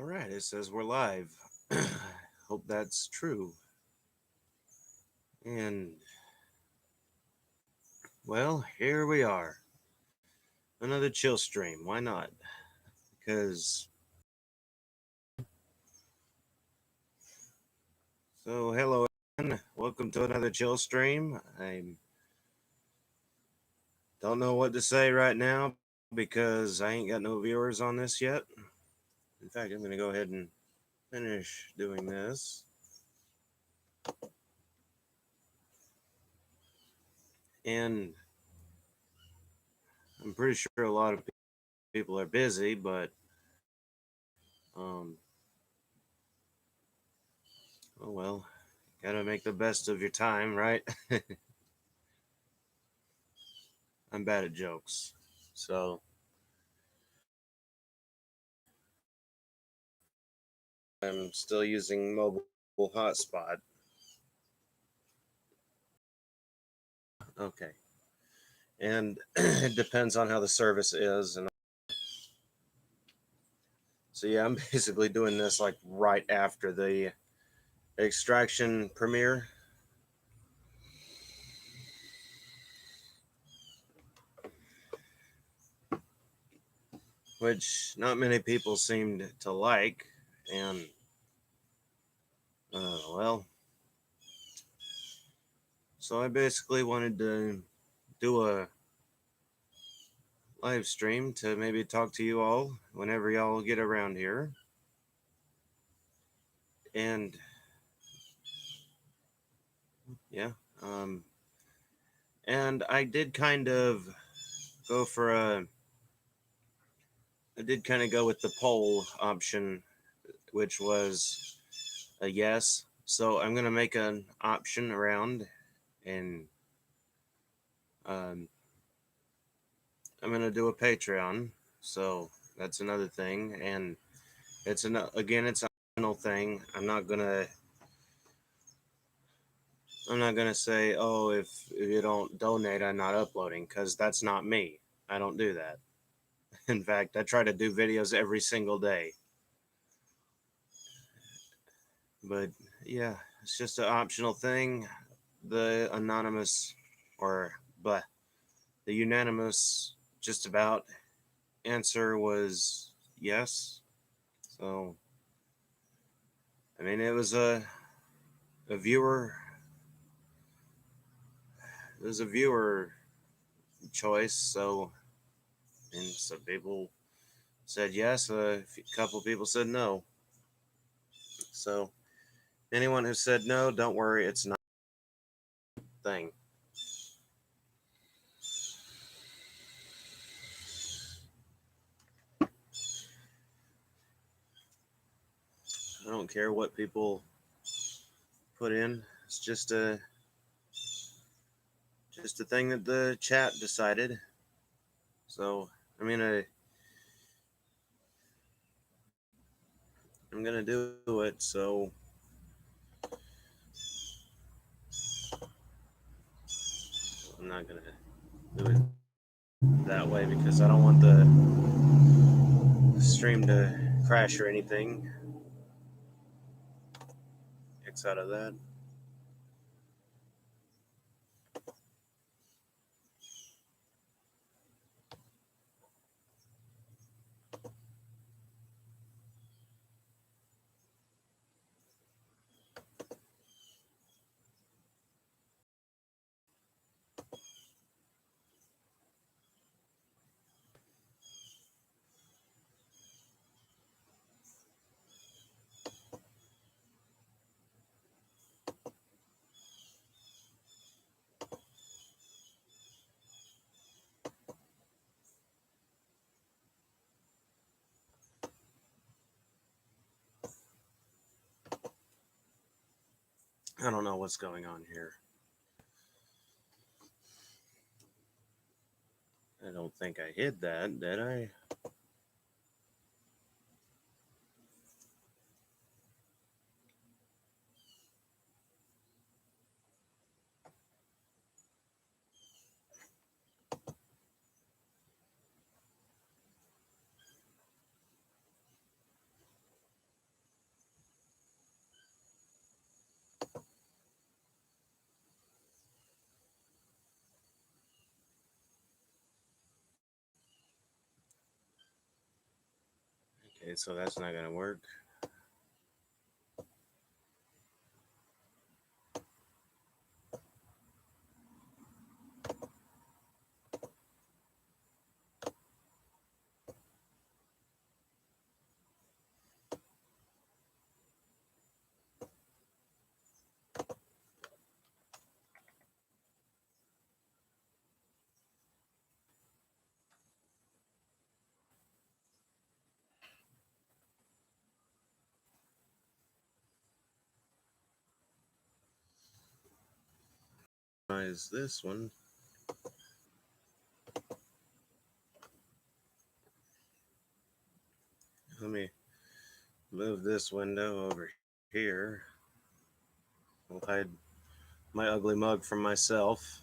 All right, it says we're live. Hope that's true. And, well, here we are. Another chill stream. Why not? Because, so hello, everyone. Welcome to another chill stream. I don't know what to say right now because I ain't got no viewers on this yet. In fact, I'm going to go ahead and finish doing this. And I'm pretty sure a lot of people are busy, but um, oh well, gotta make the best of your time, right? I'm bad at jokes, so I'm still using mobile hotspot. Okay, and it depends on how the service is, and so yeah, I'm basically doing this like right after the extraction premiere. Which not many people seemed to like, and well, so I basically wanted to do a live stream to maybe talk to you all whenever y'all get around here. And yeah, um, and I did kind of go for a, I did kind of go with the poll option, which was a yes. So I'm going to make an option around and um, I'm going to do a Patreon. So that's another thing. And it's again, it's an optional thing. I'm not gonna say, oh, if you don't donate, I'm not uploading, because that's not me. I don't do that. In fact, I try to do videos every single day. But yeah, it's just an optional thing. The anonymous, or but the unanimous, just about answer was yes. So I mean, it was a viewer. It was a viewer choice. So and some people said yes. A couple people said no. So anyone who said no, don't worry, it's not a thing. I don't care what people put in. It's just a thing that the chat decided. So I mean, I'm gonna do it. So I'm not gonna do it that way because I don't want the stream to crash or anything. X out of that. I don't know what's going on here. I don't think I hid that, did I? Okay, so that's not going to work. Is this one? Let me move this window over here. I'll hide my ugly mug from myself.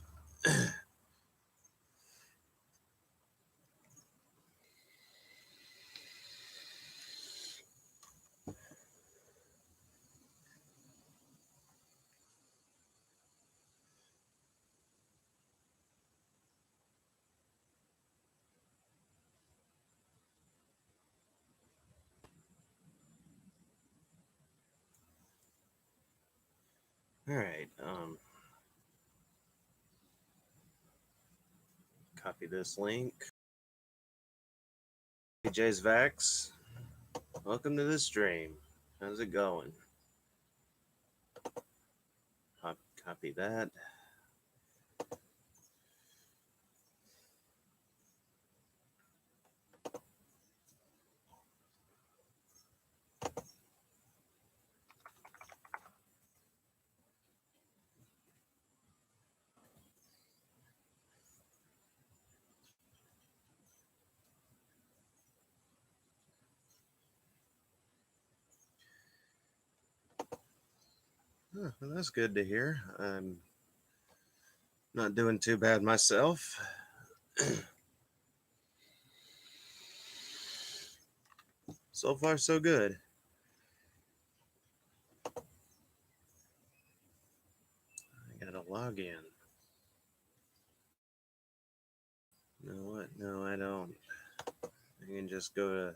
All right. Copy this link. Hey, Jay's Vax. Welcome to the stream. How's it going? Copy that. Well, that's good to hear. I'm not doing too bad myself. So far, so good. I gotta log in. You know what? No, I don't. I can just go to.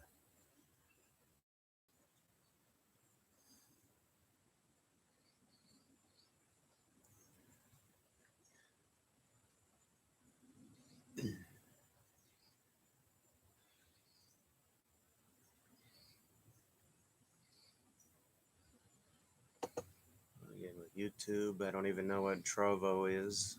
Again, with YouTube, I don't even know what Trovo is.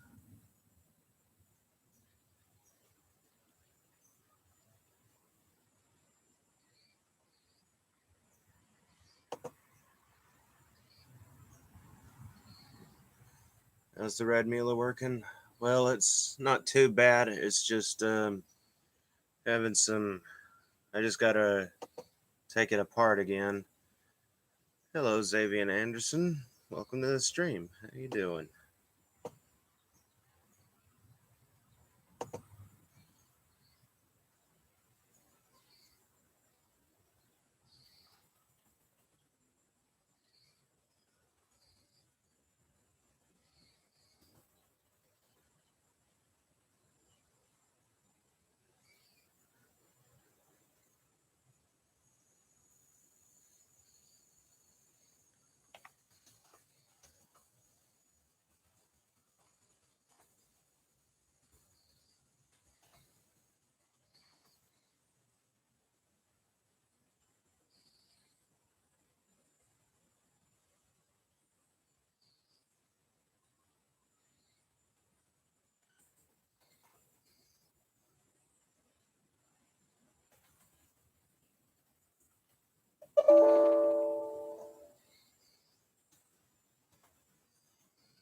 How's the Red Mula working? Well, it's not too bad. It's just having some. I just gotta take it apart again. Hello, Xavier Anderson. Welcome to the stream. How you doing?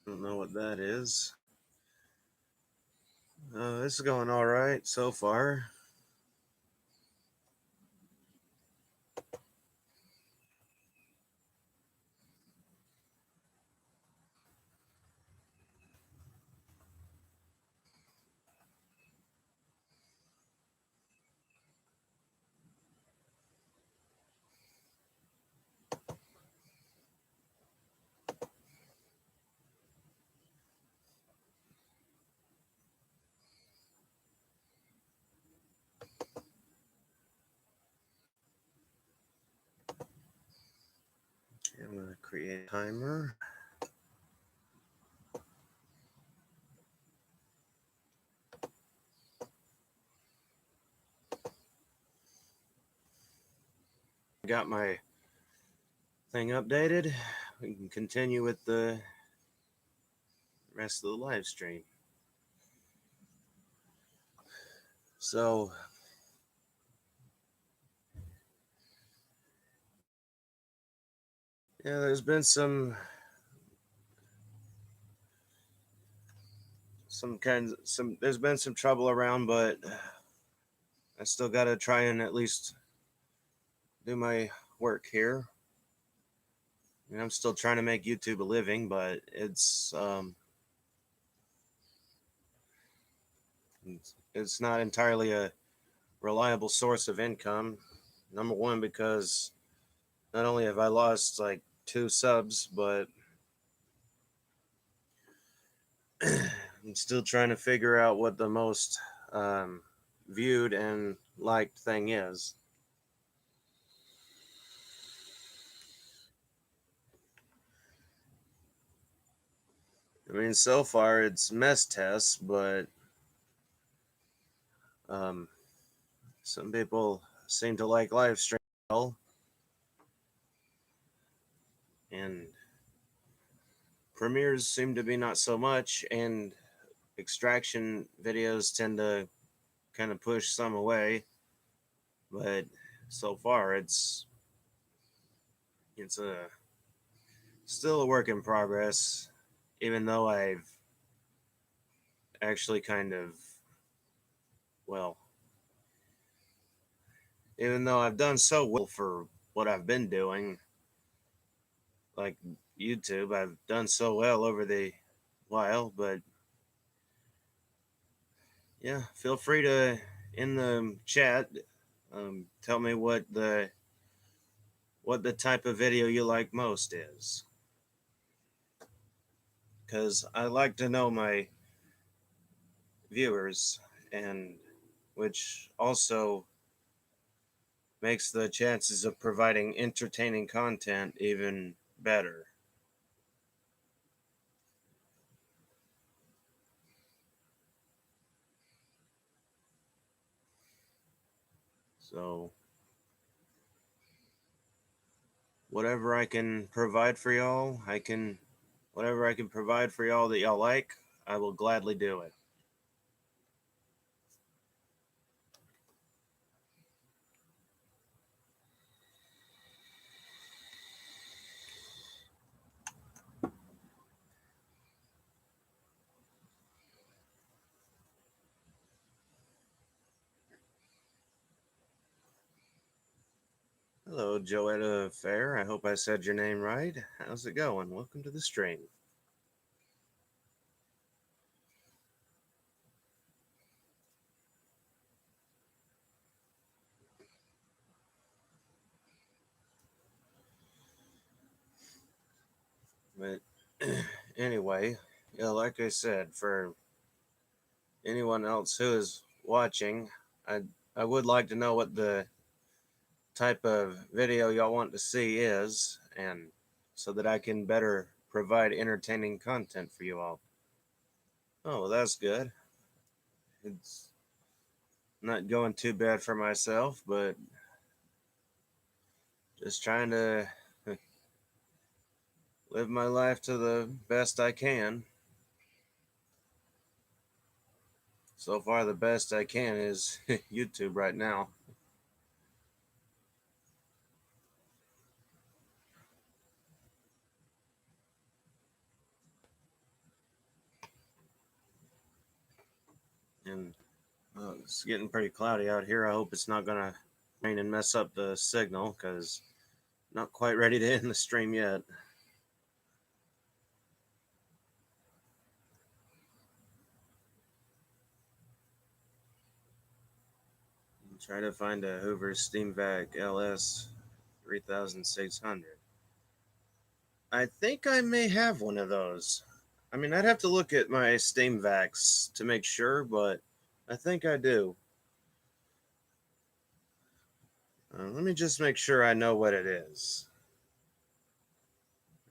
Don't know what that is. This is going all right so far. Create timer. Got my thing updated. We can continue with the rest of the live stream. So, yeah, there's been some there's been some trouble around, but I still got to try and at least do my work here. And I'm still trying to make YouTube a living, but it's not entirely a reliable source of income. Number one, because not only have I lost like 2 subs, but I'm still trying to figure out what the most viewed and liked thing is. I mean, so far it's mess tests, but some people seem to like live stream well, and premieres seem to be not so much, and extraction videos tend to kind of push some away. But so far, it's a still a work in progress, even though I've actually kind of well, even though I've done so well for what I've been doing, like YouTube, I've done so well over the while. But yeah, feel free to in the chat tell me what the type of video you like most is, because I like to know my viewers, and which also makes the chances of providing entertaining content even better. So whatever I can provide for y'all, whatever I can provide for y'all that y'all like, I will gladly do it. Hello, Joetta Fair. I hope I said your name right. How's it going? Welcome to the stream. But anyway, yeah, like I said, for anyone else who is watching, I would like to know what the type of video y'all want to see is, and so that I can better provide entertaining content for you all. Oh, well, that's good. It's not going too bad for myself, but just trying to live my life to the best I can. So far, the best I can is YouTube right now. And it's getting pretty cloudy out here. I hope it's not going to rain and mess up the signal, because not quite ready to end the stream yet. Try to find a Hoover SteamVac LS 3600. I think I may have one of those. I mean, I'd have to look at my SteamVacs to make sure, but I think I do. Let me just make sure I know what it is.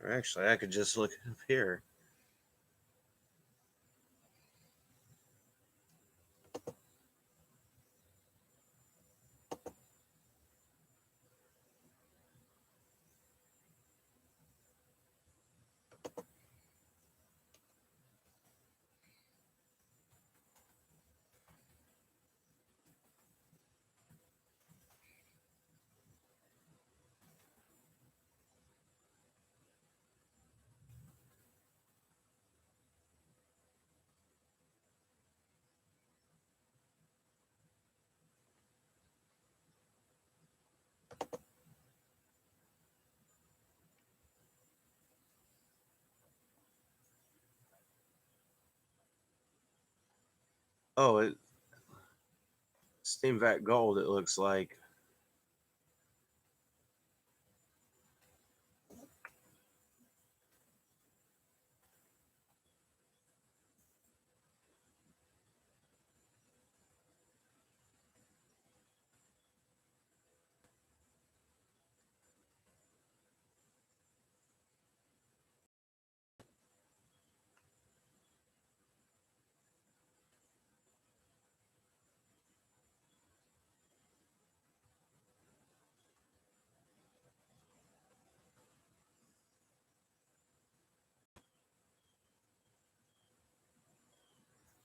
Or actually, I could just look up here. Oh, Steam Vac Gold, it looks like.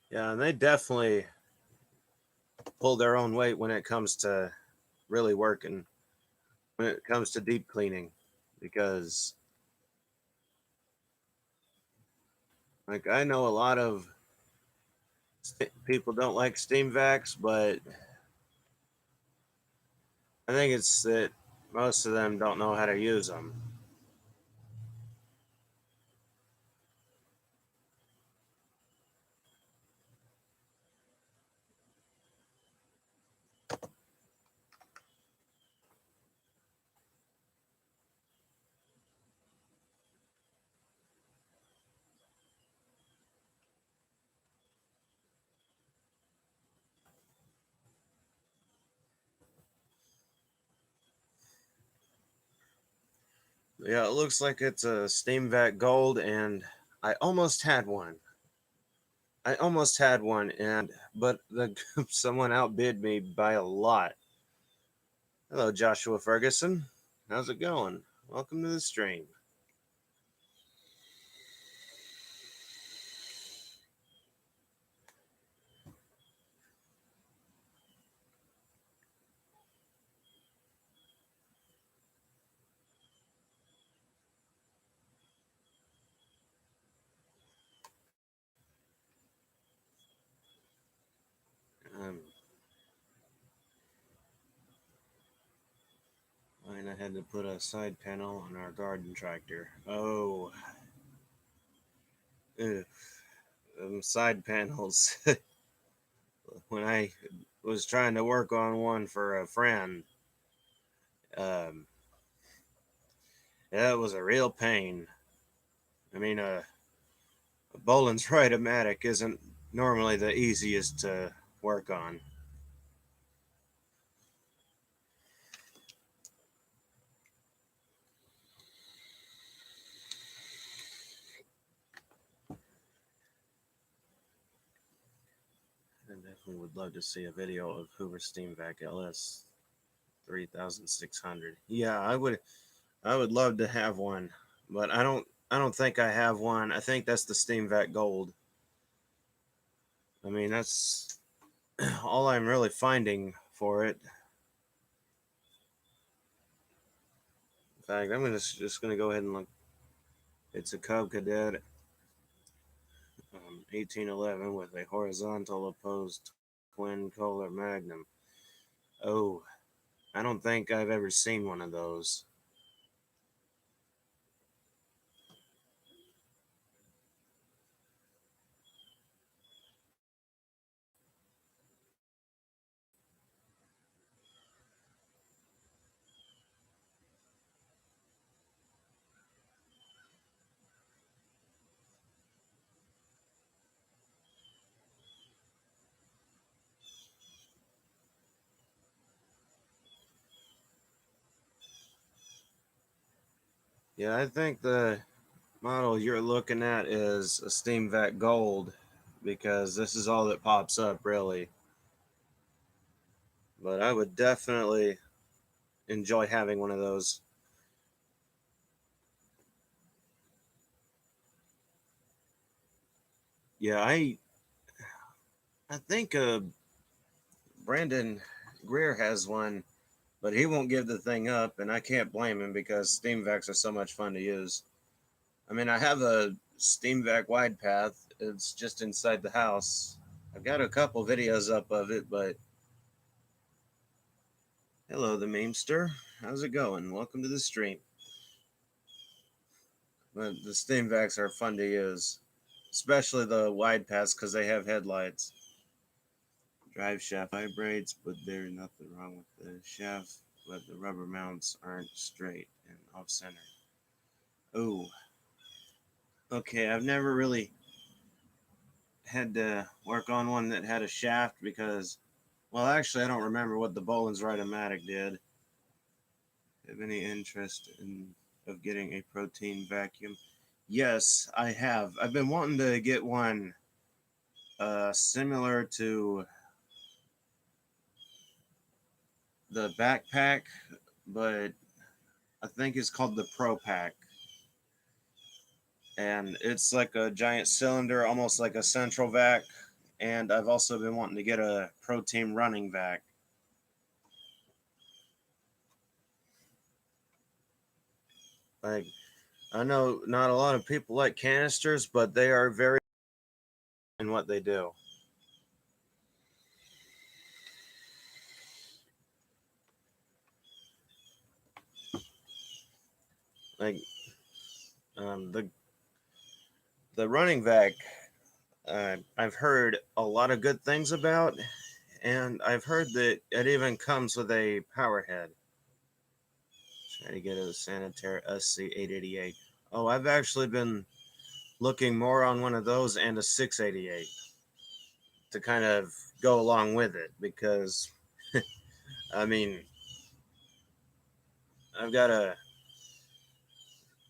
Yeah, and they definitely pull their own weight when it comes to really working, when it comes to deep cleaning, because like I know a lot of people don't like steam vacs, but I think it's that most of them don't know how to use them. Yeah, it looks like it's a steam vac gold, and I almost had one. I almost had one, and but the someone outbid me by a lot. Hello, Joshua Ferguson. How's it going? Welcome to the stream. Um, and I had to put a side panel on our garden tractor. Oh, ugh, side panels. When I was trying to work on one for a friend, um, yeah, it was a real pain. I mean, a Boland's Right-O-Matic isn't normally the easiest to work on. I definitely would love to see a video of Hoover Steam Vac LS 3600. Yeah, I would. I would love to have one, but I don't. I don't think I have one. I think that's the Steam Vac Gold. I mean, that's all I'm really finding for it. In fact, I'm just gonna go ahead and look. It's a Cub Cadet 1811 with a horizontal opposed twin Kohler Magnum. Oh, I don't think I've ever seen one of those. Yeah, I think the model you're looking at is a Steam Vac Gold because this is all that pops up, really. But I would definitely enjoy having one of those. Yeah, I think Brandon Greer has one, but he won't give the thing up, and I can't blame him because Steam Vacs are so much fun to use. I mean, I have a Steam Vac wide path. It's just inside the house. I've got a couple videos up of it, but hello, the memester. How's it going? Welcome to the stream. But the Steam Vacs are fun to use, especially the wide paths because they have headlights. Drive shaft vibrates, but there's nothing wrong with the shaft, but the rubber mounts aren't straight and off center. Oh, okay. I've never really had to work on one that had a shaft because, well, actually, I don't remember what the Boland's Ride-O-Matic did. Have any interest in of getting a protein vacuum? Yes, I have. I've been wanting to get one similar to the backpack, but I think it's called the Pro Pack. And it's like a giant cylinder, almost like a central vac. And I've also been wanting to get a protein running vac. Like, I know not a lot of people like canisters, but they are very in what they do. Like the running vac, I've heard a lot of good things about, and I've heard that it even comes with a power head. Try to get a Sanitaire SC888. Oh, I've actually been looking more on one of those and a 688 to kind of go along with it because I mean I've got a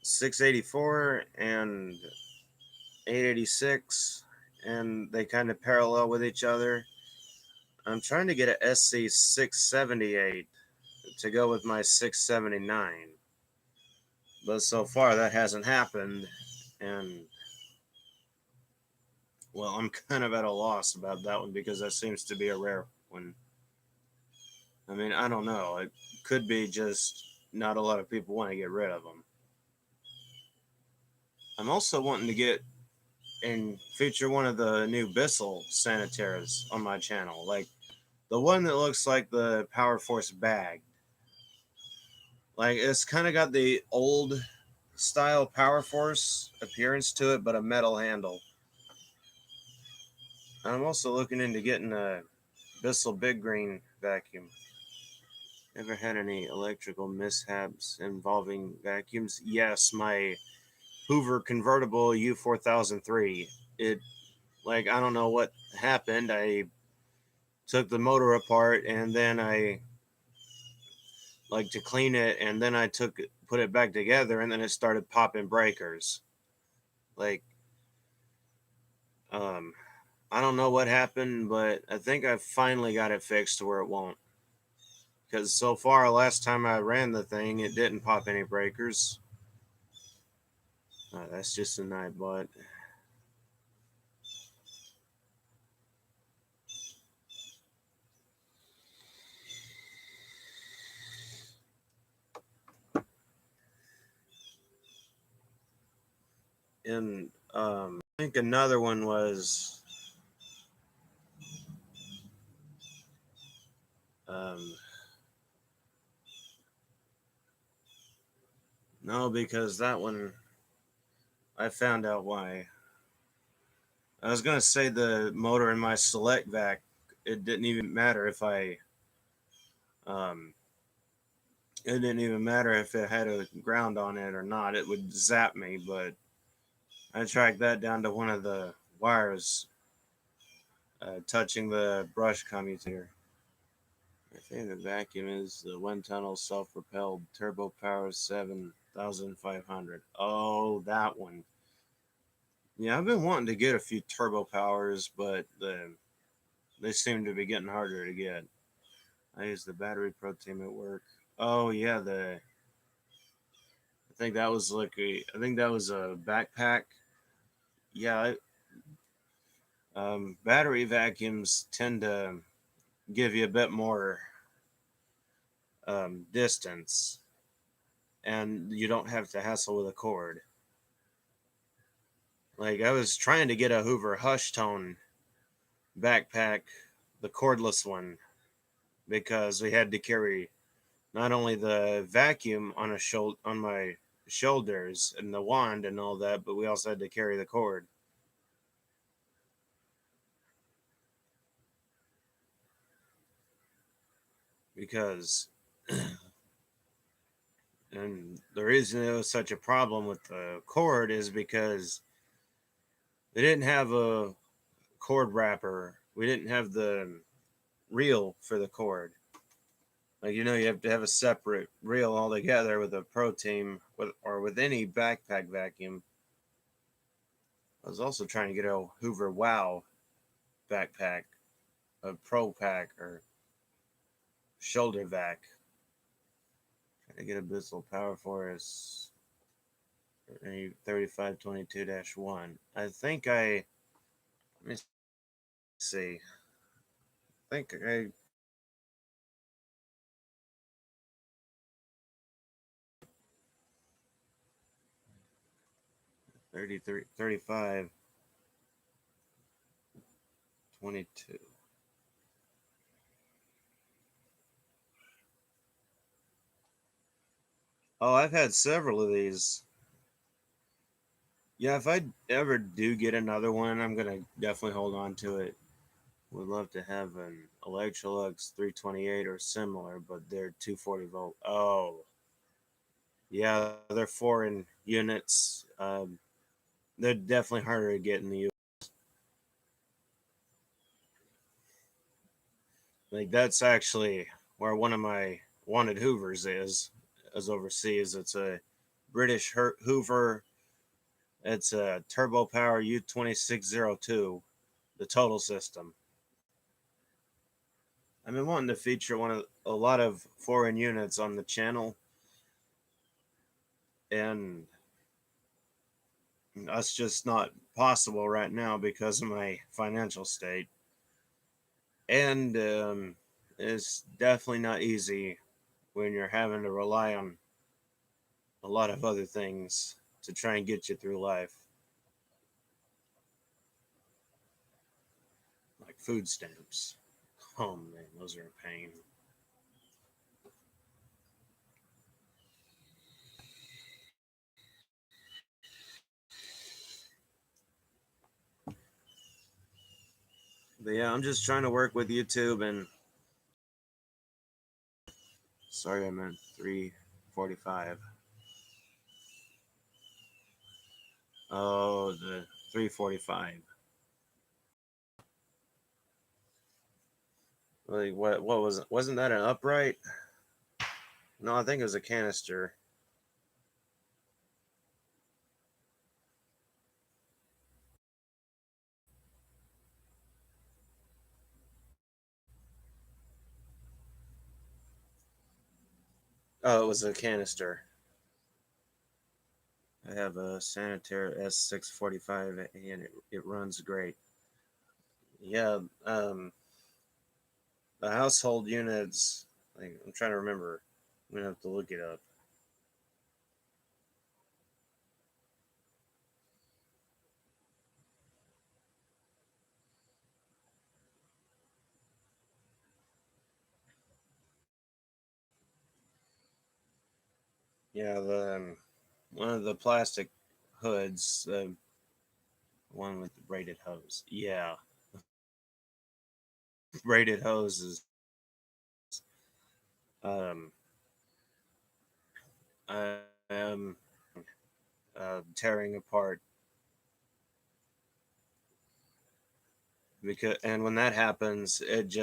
684 and 886 and they kind of parallel with each other. I'm trying to get a SC 678 to go with my 679, but so far that hasn't happened, and well, I'm kind of at a loss about that one because that seems to be a rare one. I mean, I don't know. It could be just not a lot of people want to get rid of them. I'm also wanting to get and feature one of the new Bissell Sanitaires on my channel, like the one that looks like the Power Force bag. Like it's kind of got the old style Power Force appearance to it, but a metal handle. I'm also looking into getting a Bissell Big Green vacuum. Ever had any electrical mishaps involving vacuums? Yes, my Hoover convertible U4003. It like I don't know what happened. I took the motor apart and then I like to clean it and then I put it back together and then it started popping breakers. Like um I don't know what happened, but I think I finally got it fixed to where it won't. Because so far, last time I ran the thing, it didn't pop any breakers. That's just a night, but and I think another one was um, no, because that one I found out why. I was gonna say the motor in my Select Vac. It didn't even matter if I um, it didn't even matter if it had a ground on it or not. It would zap me, but I tracked that down to one of the wires touching the brush commutator. My favorite vacuum is the wind tunnel self-propelled Turbo Power 7000 1500. Oh, that one. Yeah, I've been wanting to get a few turbo powers, but they seem to be getting harder to get. I use the battery pro team at work. Oh yeah, the I think that was I think that was a backpack. Yeah, battery vacuums tend to give you a bit more distance, and you don't have to hassle with a cord. Like I was trying to get a Hoover Hush Tone backpack, the cordless one, because we had to carry not only the vacuum on on my shoulders and the wand and all that, but we also had to carry the cord because and the reason it was such a problem with the cord is because they didn't have a cord wrapper. We didn't have the reel for the cord. Like you have to have a separate reel altogether with a Pro Team with any backpack vacuum. I was also trying to get a Hoover Wow backpack, a Pro Pack or shoulder vac. Trying to get a Bissell Power Force 3522-1. I think let me see. I think I 33, 35, 22. Oh, I've had several of these. Yeah, if I ever do get another one, I'm gonna definitely hold on to it. Would love to have an Electrolux 328 or similar, but they're 240 volt. Oh, yeah, they're foreign units. They're definitely harder to get in the U.S. Like that's actually where one of my wanted Hoovers is overseas. It's a British Hoover. It's a Turbo Power U2602, the total system. I've been wanting to feature a lot of foreign units on the channel, and that's just not possible right now because of my financial state. And it's definitely not easy when you're having to rely on a lot of other things to try and get you through life, like food stamps. Oh man, those are a pain. But yeah, I'm just trying to work with YouTube and sorry, I meant 345. Oh, the 345. Like what was it? Wasn't that an upright? No, I think it was a canister. Oh, it was a canister. I have a Sanitaire S645 and it runs great. Yeah, the household units, like, I'm trying to remember. I'm gonna have to look it up. Yeah, the one of the plastic hoods, the one with the braided hose. Yeah, braided hoses. Um, I am tearing apart because, and when that happens, it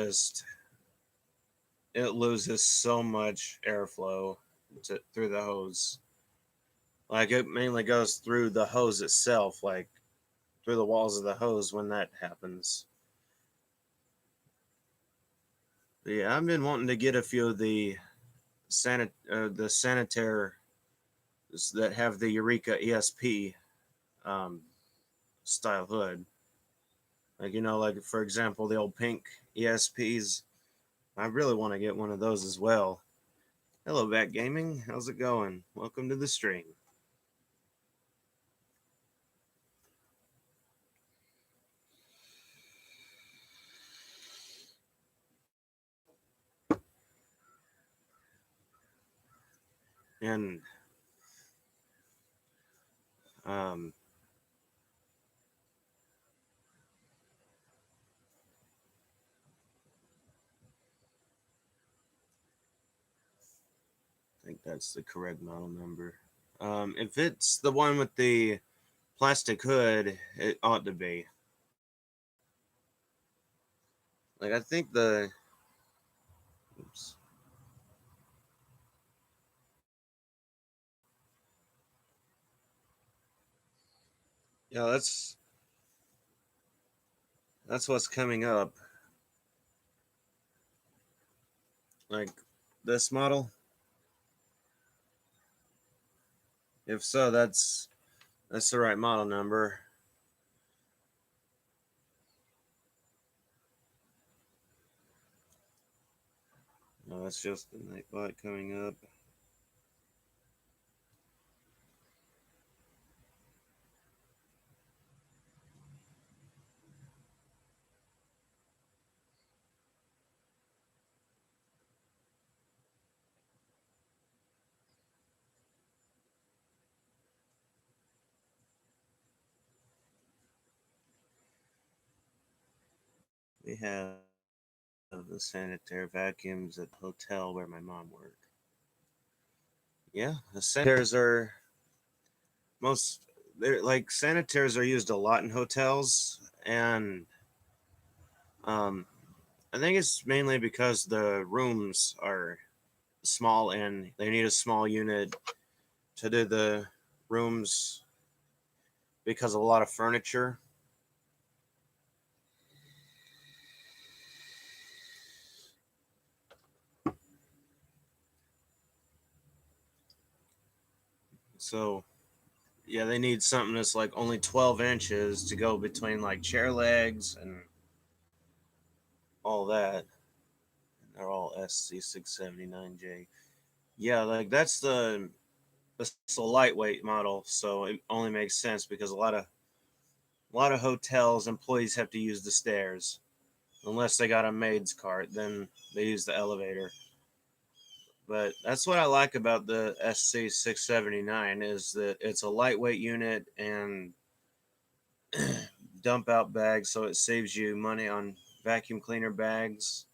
loses so much airflow through the hose. Like it mainly goes through the hose itself, like through the walls of the hose when that happens. But yeah, I've been wanting to get a few of the the sanitaire that have the Eureka ESP um, style hood. Like like for example, the old pink ESPs. I really want to get one of those as well. Hello, Back Gaming. How's it going? Welcome to the stream. And um, I think that's the correct model number. If it's the one with the plastic hood, it ought to be. Like I think the oops. Yeah, that's what's coming up. Like this model. If so, that's the right model number. No, that's just the Nightbot coming up. We have the sanitary vacuums at the hotel where my mom worked. Yeah, the sanitaires are most they're like sanitaires are used a lot in hotels, and um, I think it's mainly because the rooms are small and they need a small unit to do the rooms because of a lot of furniture. So yeah, they need something that's like only 12 inches to go between like chair legs and all that. They're all SC679J. Yeah, like that's the lightweight model, so it only makes sense because a lot of hotels employees have to use the stairs unless they got a maid's cart, then they use the elevator. But that's what I like about the SC679 is that it's a lightweight unit and dump out bags, so it saves you money on vacuum cleaner bags.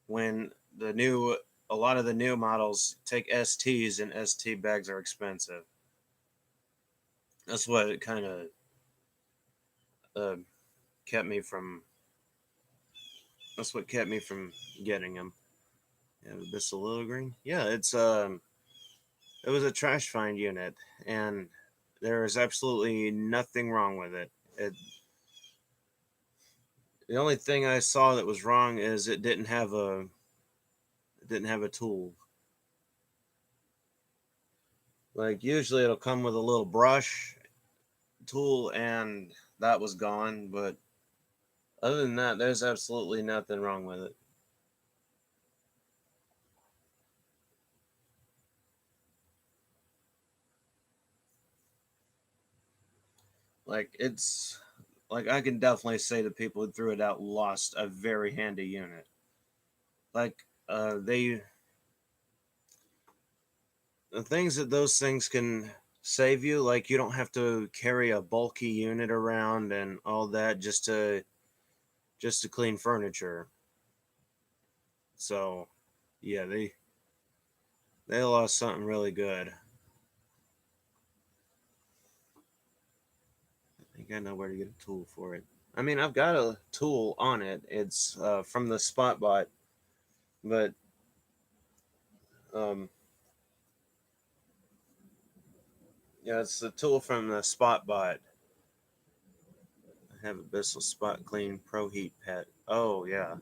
When the new a lot of the new models take STs and ST bags are expensive. That's what it kind of uh, kept me from. That's what kept me from getting them. Yeah, this a little green. Yeah, it was a trash find unit, and there is absolutely nothing wrong with it. The only thing I saw that was wrong is it didn't have a tool. Like usually it'll come with a little brush tool, and that was gone. But other than that, there's absolutely nothing wrong with it. Like it's like I can definitely say the people who threw it out lost a very handy unit. Like they the things that those things can save you, like you don't have to carry a bulky unit around and all that just to clean furniture. So yeah, they lost something really good. I think I know where to get a tool for it. I mean, I've got a tool on it. It's from the Spotbot, but um, Yeah, it's the tool from the SpotBot. I have a Bissell Spot Clean Pro Heat Pet. Oh yeah,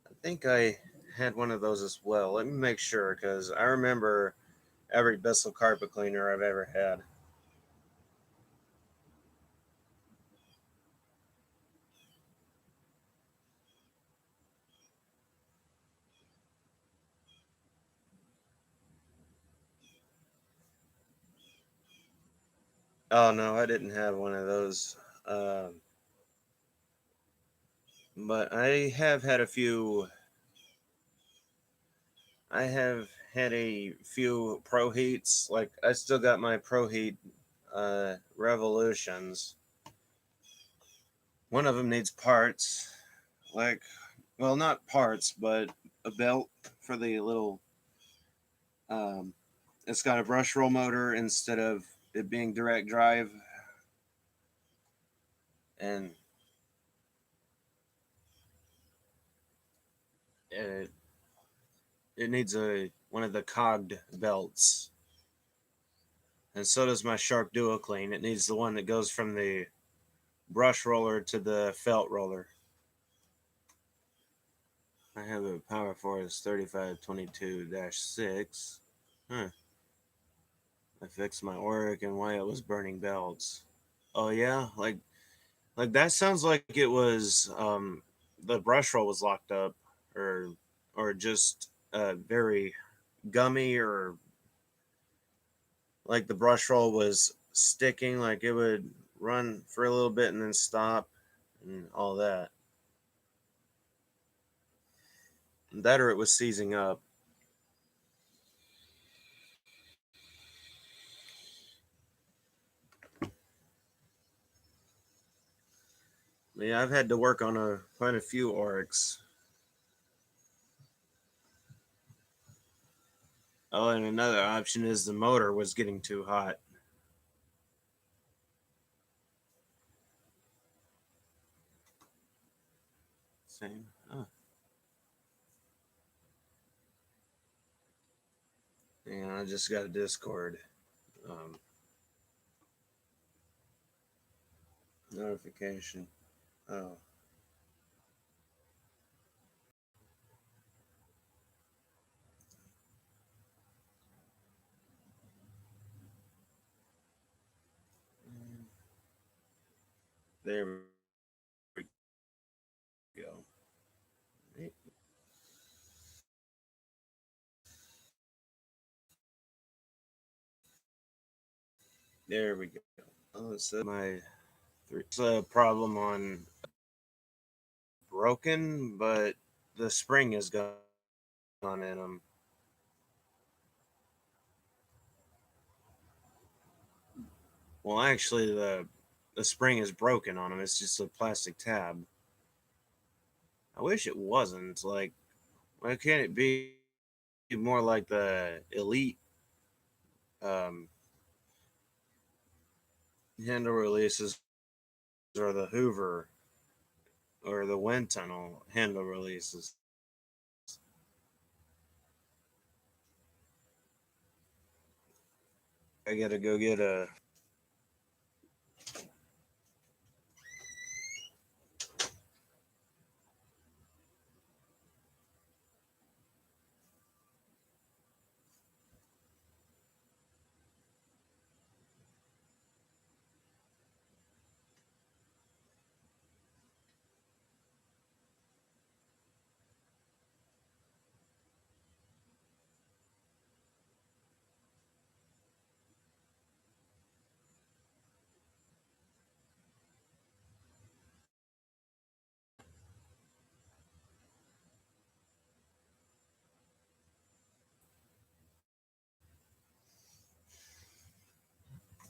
I think I had one of those as well. Let me make sure because I remember every Bissell carpet cleaner I've ever had. Oh no, I didn't have one of those. Um, but I have had a few. I have had a few Pro Heats. Like I still got my Pro Heat Revolutions. One of them needs parts, like, well, not parts, but a belt for the little. Um, it's got a brush roll motor instead of it being direct drive, and it, it needs a one of the cogged belts, and so does my Shark Duo Clean. It needs the one that goes from the brush roller to the felt roller. I have a Power Force 3522-6. Huh. I fixed my Oregon while it was burning belts. Oh yeah, like that sounds like it was the brush roll was locked up, or just very gummy, or like the brush roll was sticking, like it would run for a little bit and then stop and all that. That or it was seizing up. Yeah, I've had to work on quite a few Oryx. Oh, and another option is the motor was getting too hot. Same. Oh, yeah, I just got a Discord um, notification. Oh, there we go. There we go. Oh, so my it's a problem on broken, but the spring is gone in them. Well, actually, the spring is broken on them. It's just a plastic tab. I wish it wasn't. Like, why can't it be more like the Elite um, handle releases, or the Hoover or the wind tunnel handle releases? I gotta go get a.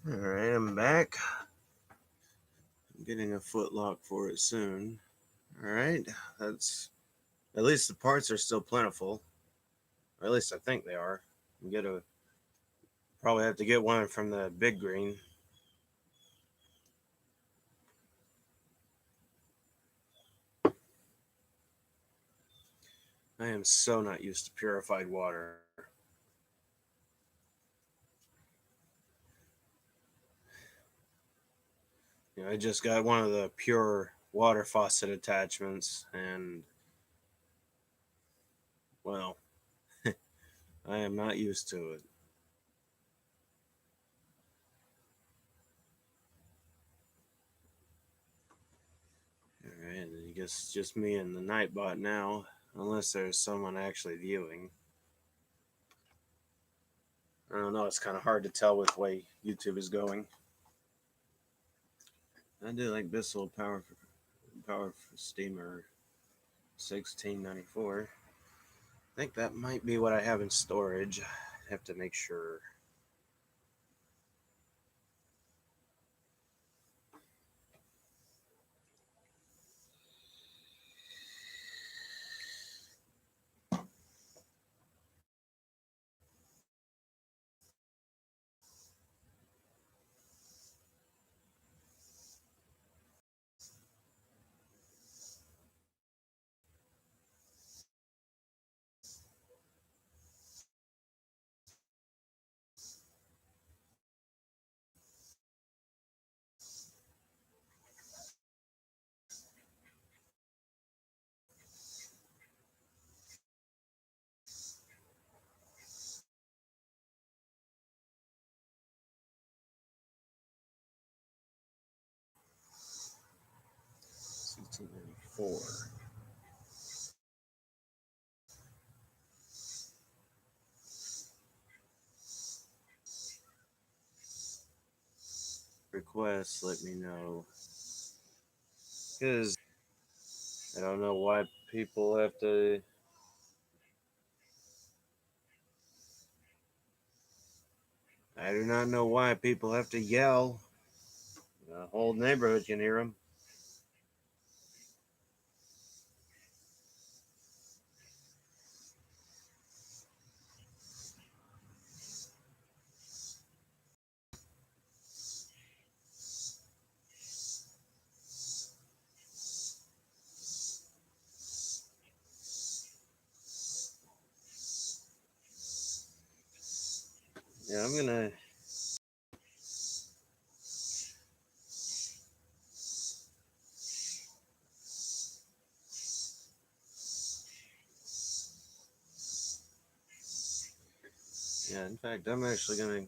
All right, I'm back. I'm getting a foot lock for it soon. All right, that's at least the parts are still plentiful, or at least I think they are. Get a probably have to get one from the Big Green. I am so not used to purified water. I just got one of the pure water faucet attachments, and well, I am not used to it. All right, I guess it's just me and the Nightbot now, unless there's someone actually viewing. I don't know. It's kind of hard to tell which way YouTube is going. I do like this little power steamer 1694. I think that might be what I have in storage. I have to make sure. $16.94. Requests, let me know. Because I don't know why people have to. I do not know why people have to yell. The whole neighborhood can hear them. Yeah, I'm gonna. Yeah, in fact, I'm actually gonna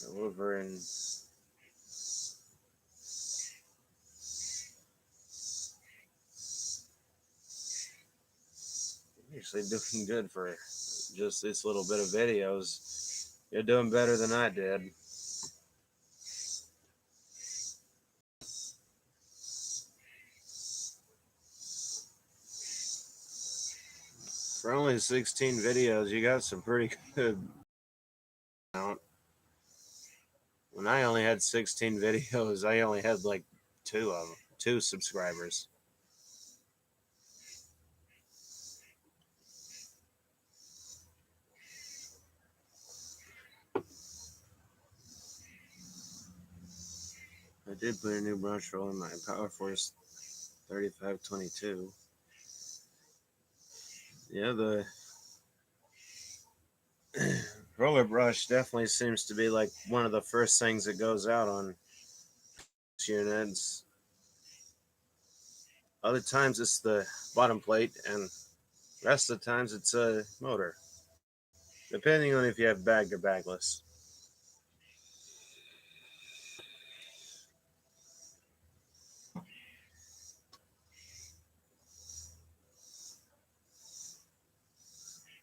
go over and actually doing good for just this little bit of videos. You're doing better than I did. For only 16 videos, you got some pretty good count. When I only had 16 videos, I only had like two subscribers. I did put a new brush roll in my Power Force 3522. Yeah, the roller brush definitely seems to be like one of the first things that goes out on units. Other times it's the bottom plate, and rest of the times it's a motor, depending on if you have bagged or bagless.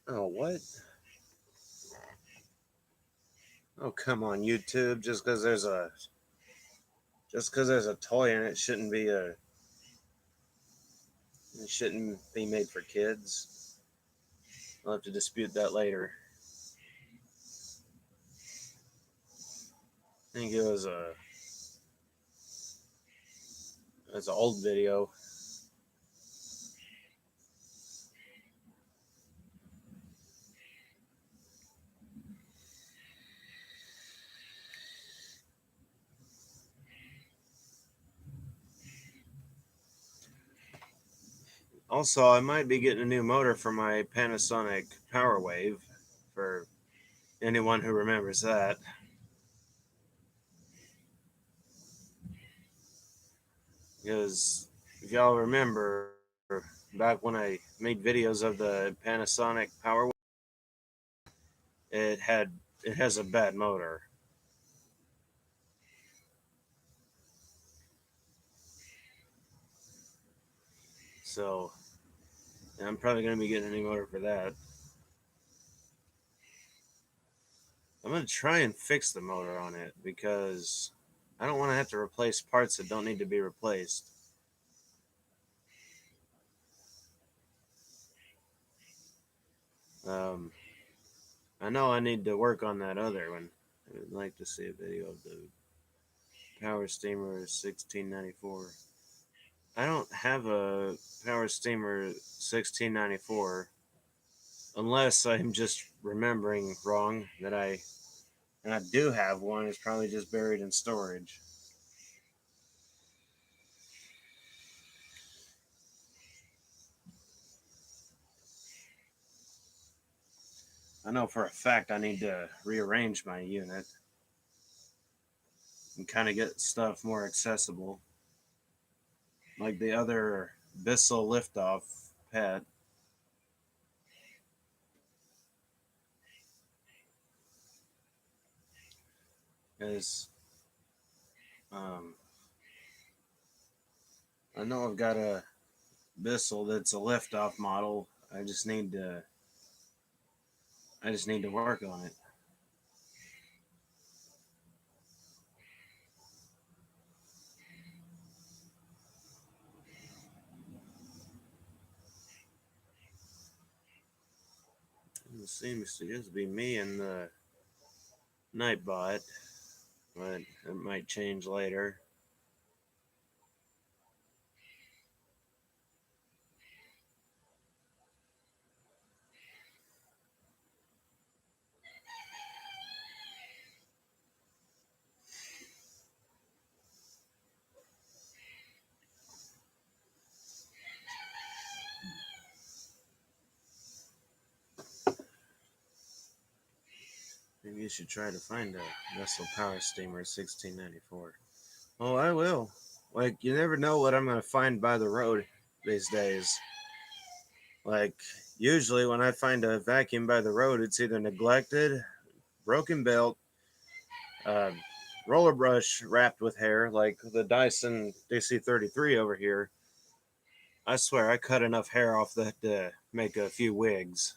Oh, what? Oh, come on, YouTube. Just because there's a toy in it shouldn't be made for kids. I'll have to dispute that later. I think it's an old video. Also, I might be getting a new motor for my Panasonic PowerWave, for anyone who remembers that. because if y'all remember back when I made videos of the Panasonic Power, it has a bad motor. So I'm probably going to be getting a new motor for that. I'm going to try and fix the motor on it because I don't want to have to replace parts that don't need to be replaced. Um, I know I need to work on that other one. I would like to see a video of the Power Steamer 1694. I don't have a Power Steamer 1694 unless I'm just remembering wrong that I do have one. It's probably just buried in storage. I know for a fact I need to rearrange my unit and kind of get stuff more accessible, like the other Bissell liftoff pet. Is um, I know I've got a Bissell that's a liftoff model. I just need to work on it. It seems to just be me and the Nightbot, but it might change later. Maybe you should try to find a Vessel Power Steamer 1694. Oh, I will. Like, you never know what I'm going to find by the road these days. Like, usually when I find a vacuum by the road, it's either neglected, broken belt, uh, roller brush wrapped with hair, like the Dyson DC33 over here. I swear I cut enough hair off that to make a few wigs.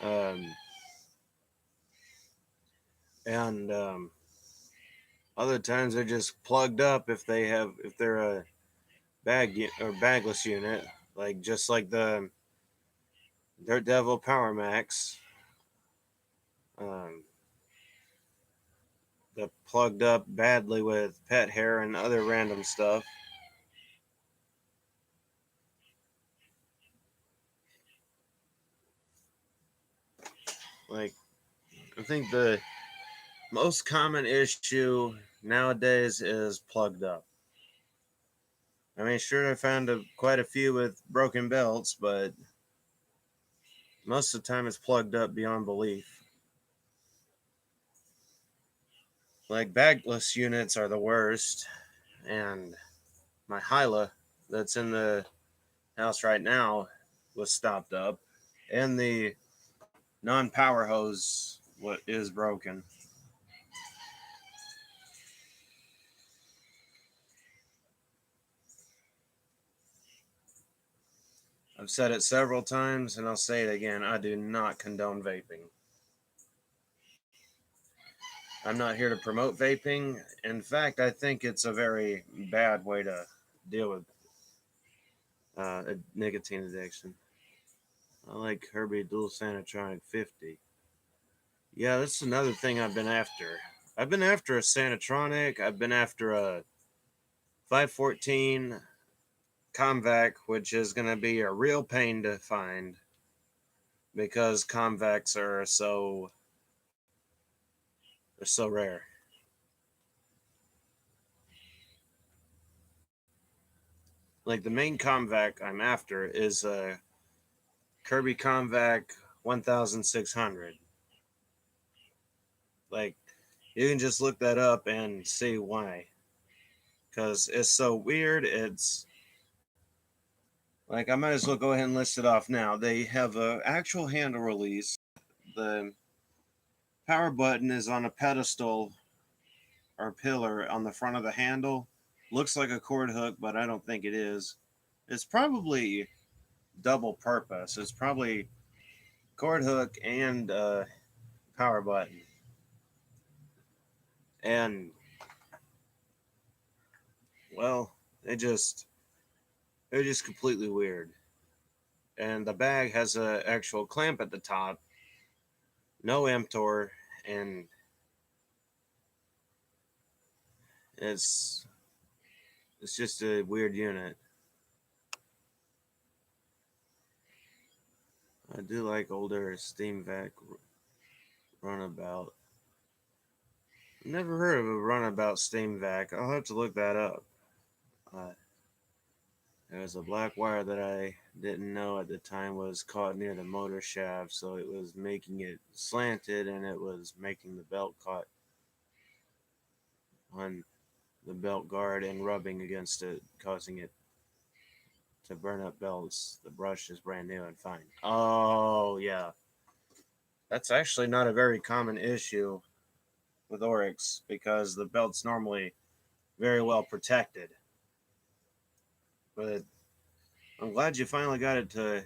Um, and Other times they're just plugged up if they're a or bagless unit, like just like the Dirt Devil Power Max. Um, the plugged up badly with pet hair and other random stuff. Like, I think the most common issue nowadays is plugged up. I mean, sure, I found quite a few with broken belts, but most of the time it's plugged up beyond belief. Like, bagless units are the worst, and my Hyla that's in the house right now was stopped up, and the non-power hose what is broken. I've said it several times, and I'll say it again. I do not condone vaping. I'm not here to promote vaping. In fact, I think it's a very bad way to deal with a nicotine addiction. I like Herbie Dual Sanatronic 50. Yeah, that's another thing I've been after. I've been after a Sanatronic. I've been after a 514 Convac, which is going to be a real pain to find because Convacs are they're so rare. Like the main Convac I'm after is a Kirby Convac 1600. Like you can just look that up and see why. because it's so weird. It's like I might as well go ahead and list it off now. They have a actual handle release. The power button is on a pedestal or pillar on the front of the handle. Looks like a cord hook, but I don't think it is. It's probably double purpose. It's probably cord hook and power button. And well, they're just completely weird. And the bag has an actual clamp at the top, no emptor, and it's it's just a weird unit. I do like older steam vac runabout. Never heard of a runabout steam vac. I'll have to look that up. Uh, there was a black wire that I didn't know at the time was caught near the motor shaft, so it was making it slanted and it was making the belt caught on the belt guard and rubbing against it, causing it to burn up belts. The brush is brand new and fine. Oh, yeah. That's actually not a very common issue with Oryx because the belt's normally very well protected. But I'm glad you finally got it to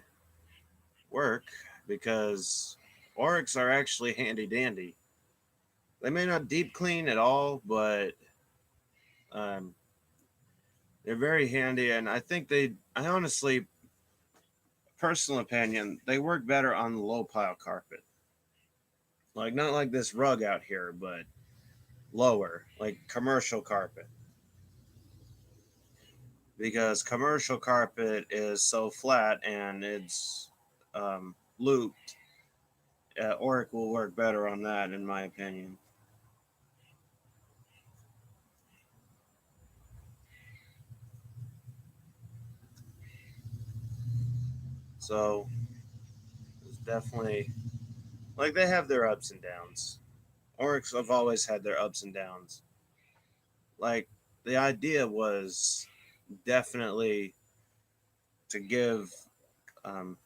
work because Oryx are actually handy dandy. They may not deep clean at all, but um, they're very handy, and I think I honestly, personal opinion, they work better on the low pile carpet. Like, not like this rug out here, but lower, like commercial carpet. Because commercial carpet is so flat and it's looped. Oric will work better on that, in my opinion. So it's definitely like they have their ups and downs. Oryx have always had their ups and downs. Like the idea was definitely to give um,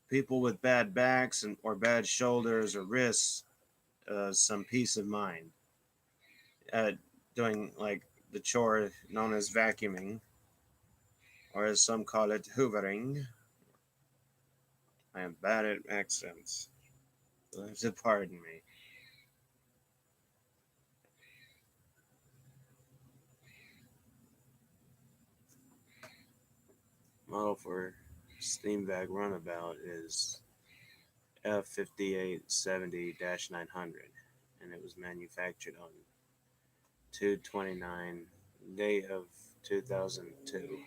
people with bad backs and or bad shoulders or wrists some peace of mind doing like the chore known as vacuuming, or as some call it, hoovering. I am bad at accents, so pardon me. Model for steam vac runabout is F5870 900, and it was manufactured on 2/29 day of 2002.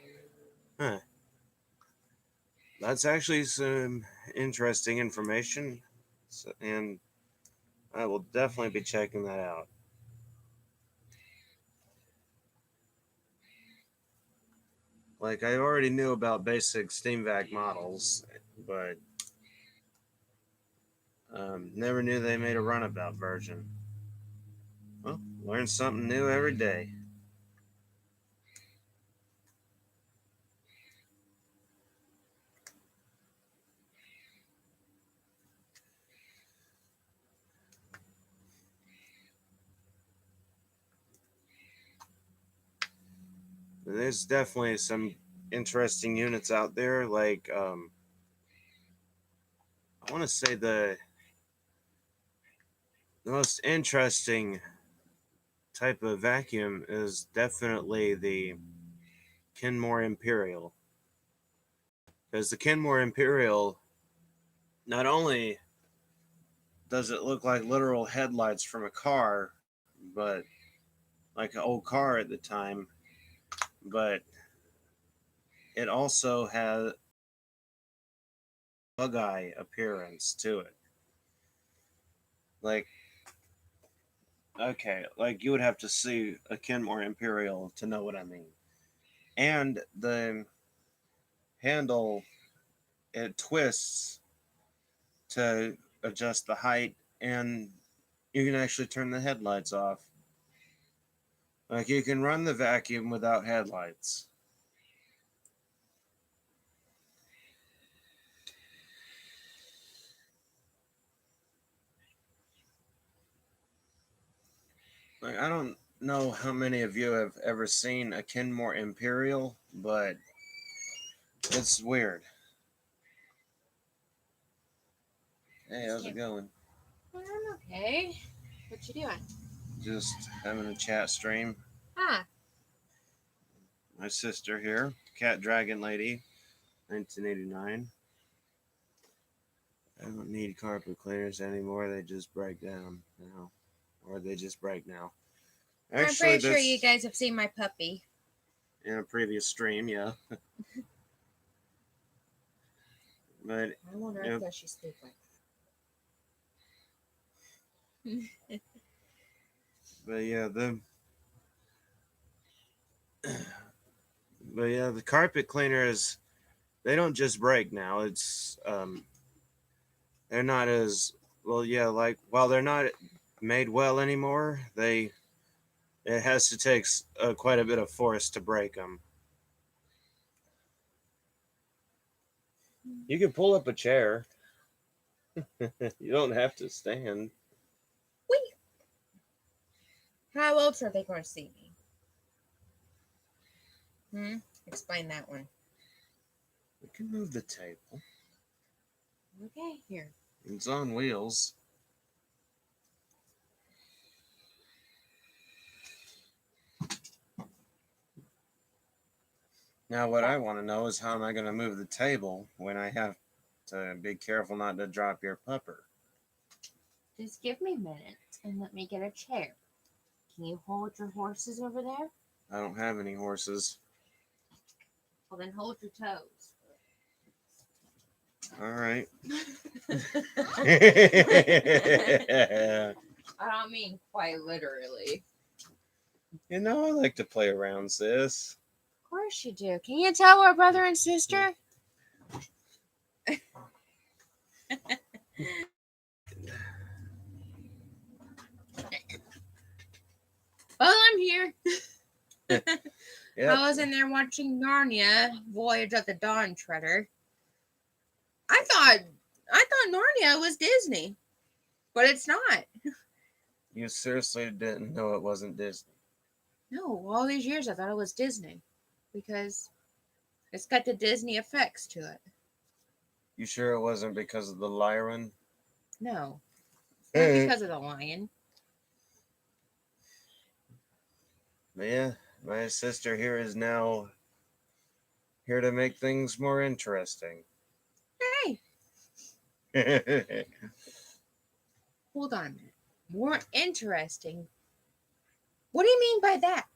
Huh. That's actually some interesting information, and I will definitely be checking that out. Like, I already knew about basic steam vac models, but never knew they made a runabout version. Well, learn something new every day. There's definitely some interesting units out there. Like, I want to say the most interesting type of vacuum is definitely the Kenmore Imperial. Because the Kenmore Imperial, not only does it look like literal headlights from a car, but like an old car at the time, but it also has bug eye appearance to it. Like, okay, like you would have to see a Kenmore Imperial to know what I mean. And the handle, it twists to adjust the height, and you can actually turn the headlights off. Like you can run the vacuum without headlights. Like I don't know how many of you have ever seen a Kenmore Imperial, but it's weird. Hey, how's it going? I'm okay. What you doing? Just having a chat stream. Ah, My sister here, Cat Dragon Lady, 1989. I don't need carpet cleaners anymore. They just break down now, or they just break now. I'm Actually, pretty sure you that's guys have seen my puppy. in a previous stream, yeah. But I wonder yep. if she's sleeping. But the carpet cleaners, they don't just break now. It's they're not as well. Yeah, like while they're not made well anymore, it has to take quite a bit of force to break them. You can pull up a chair. You don't have to stand. Wait, how else are they going to see me? Explain that one. We can move the table. Okay, here. It's on wheels. Now, what I want to know is how am I going to move the table when I have to be careful not to drop your pupper? Just give me a minute and let me get a chair. Can you hold your horses over there? I don't have any horses. Well, then hold your toes. All right. I don't mean quite literally. You know, I like to play around, sis. Of course you do. Can you tell we're brother and sister? Well, I'm here. Yep. I was in there watching Narnia, Voyage of the Dawn Treader. I thought Narnia was Disney, but it's not. You seriously didn't know it wasn't Disney? No, all these years I thought it was Disney because it's got the Disney effects to it. You sure it wasn't because of the Lyran? No, not because of the lion. Yeah, my sister here is now here to make things more interesting. Hey, hold on a minute. More interesting. What do you mean by that?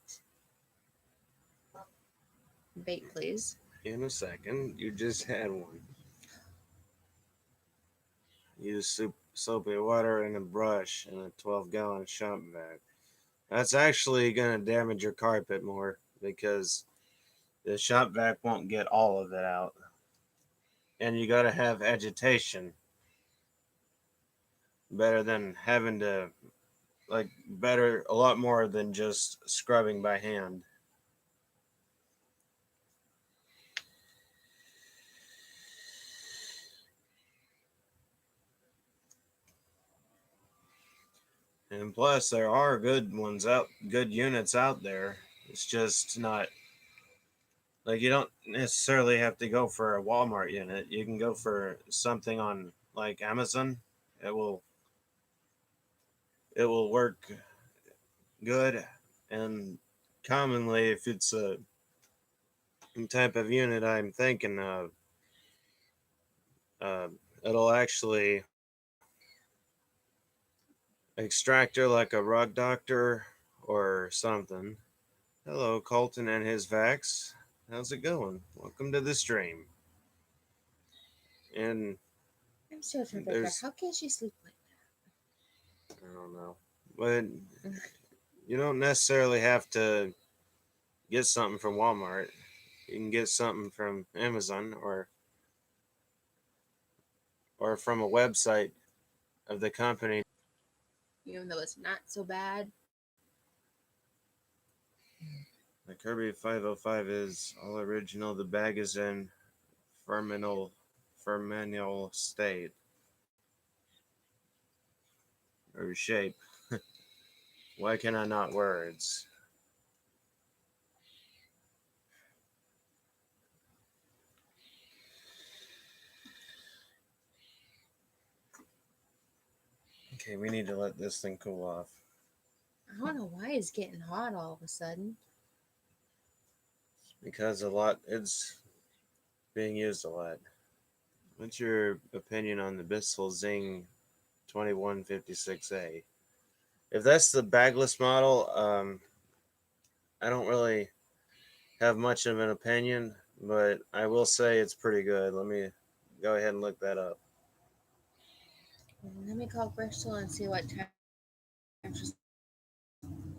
Bait, please. In a second, you just had one. Use soapy water and a brush and a 12-gallon shop vac. That's actually going to damage your carpet more because the shop vac won't get all of it out. And you got to have agitation. Better than having to, better, a lot more than just scrubbing by hand. And plus, there are good units out there. It's just not like you don't necessarily have to go for a Walmart unit. You can go for something on like Amazon. It will it will work good. And commonly, if it's a type of unit I'm thinking of, uh, it'll actually extractor like a rug doctor or something. Hello, Colton and his Vax. How's it going? Welcome to the stream. And I'm so terrific. there's, How can she sleep like I don't know, but that? you don't necessarily have to get something from Walmart. You can get something from Amazon or from a website of the company. Even though it's not so bad. The Kirby 505 is all original. The bag is in fermental state or shape. Why can I not words? Okay, we need to let this thing cool off. I don't know why it's getting hot all of a sudden. Because it's being used a lot. What's your opinion on the Bissell Zing 2156A? If that's the bagless model, I don't really have much of an opinion, but I will say it's pretty good. Let me go ahead and look that up. Let me call Bristol and see what time.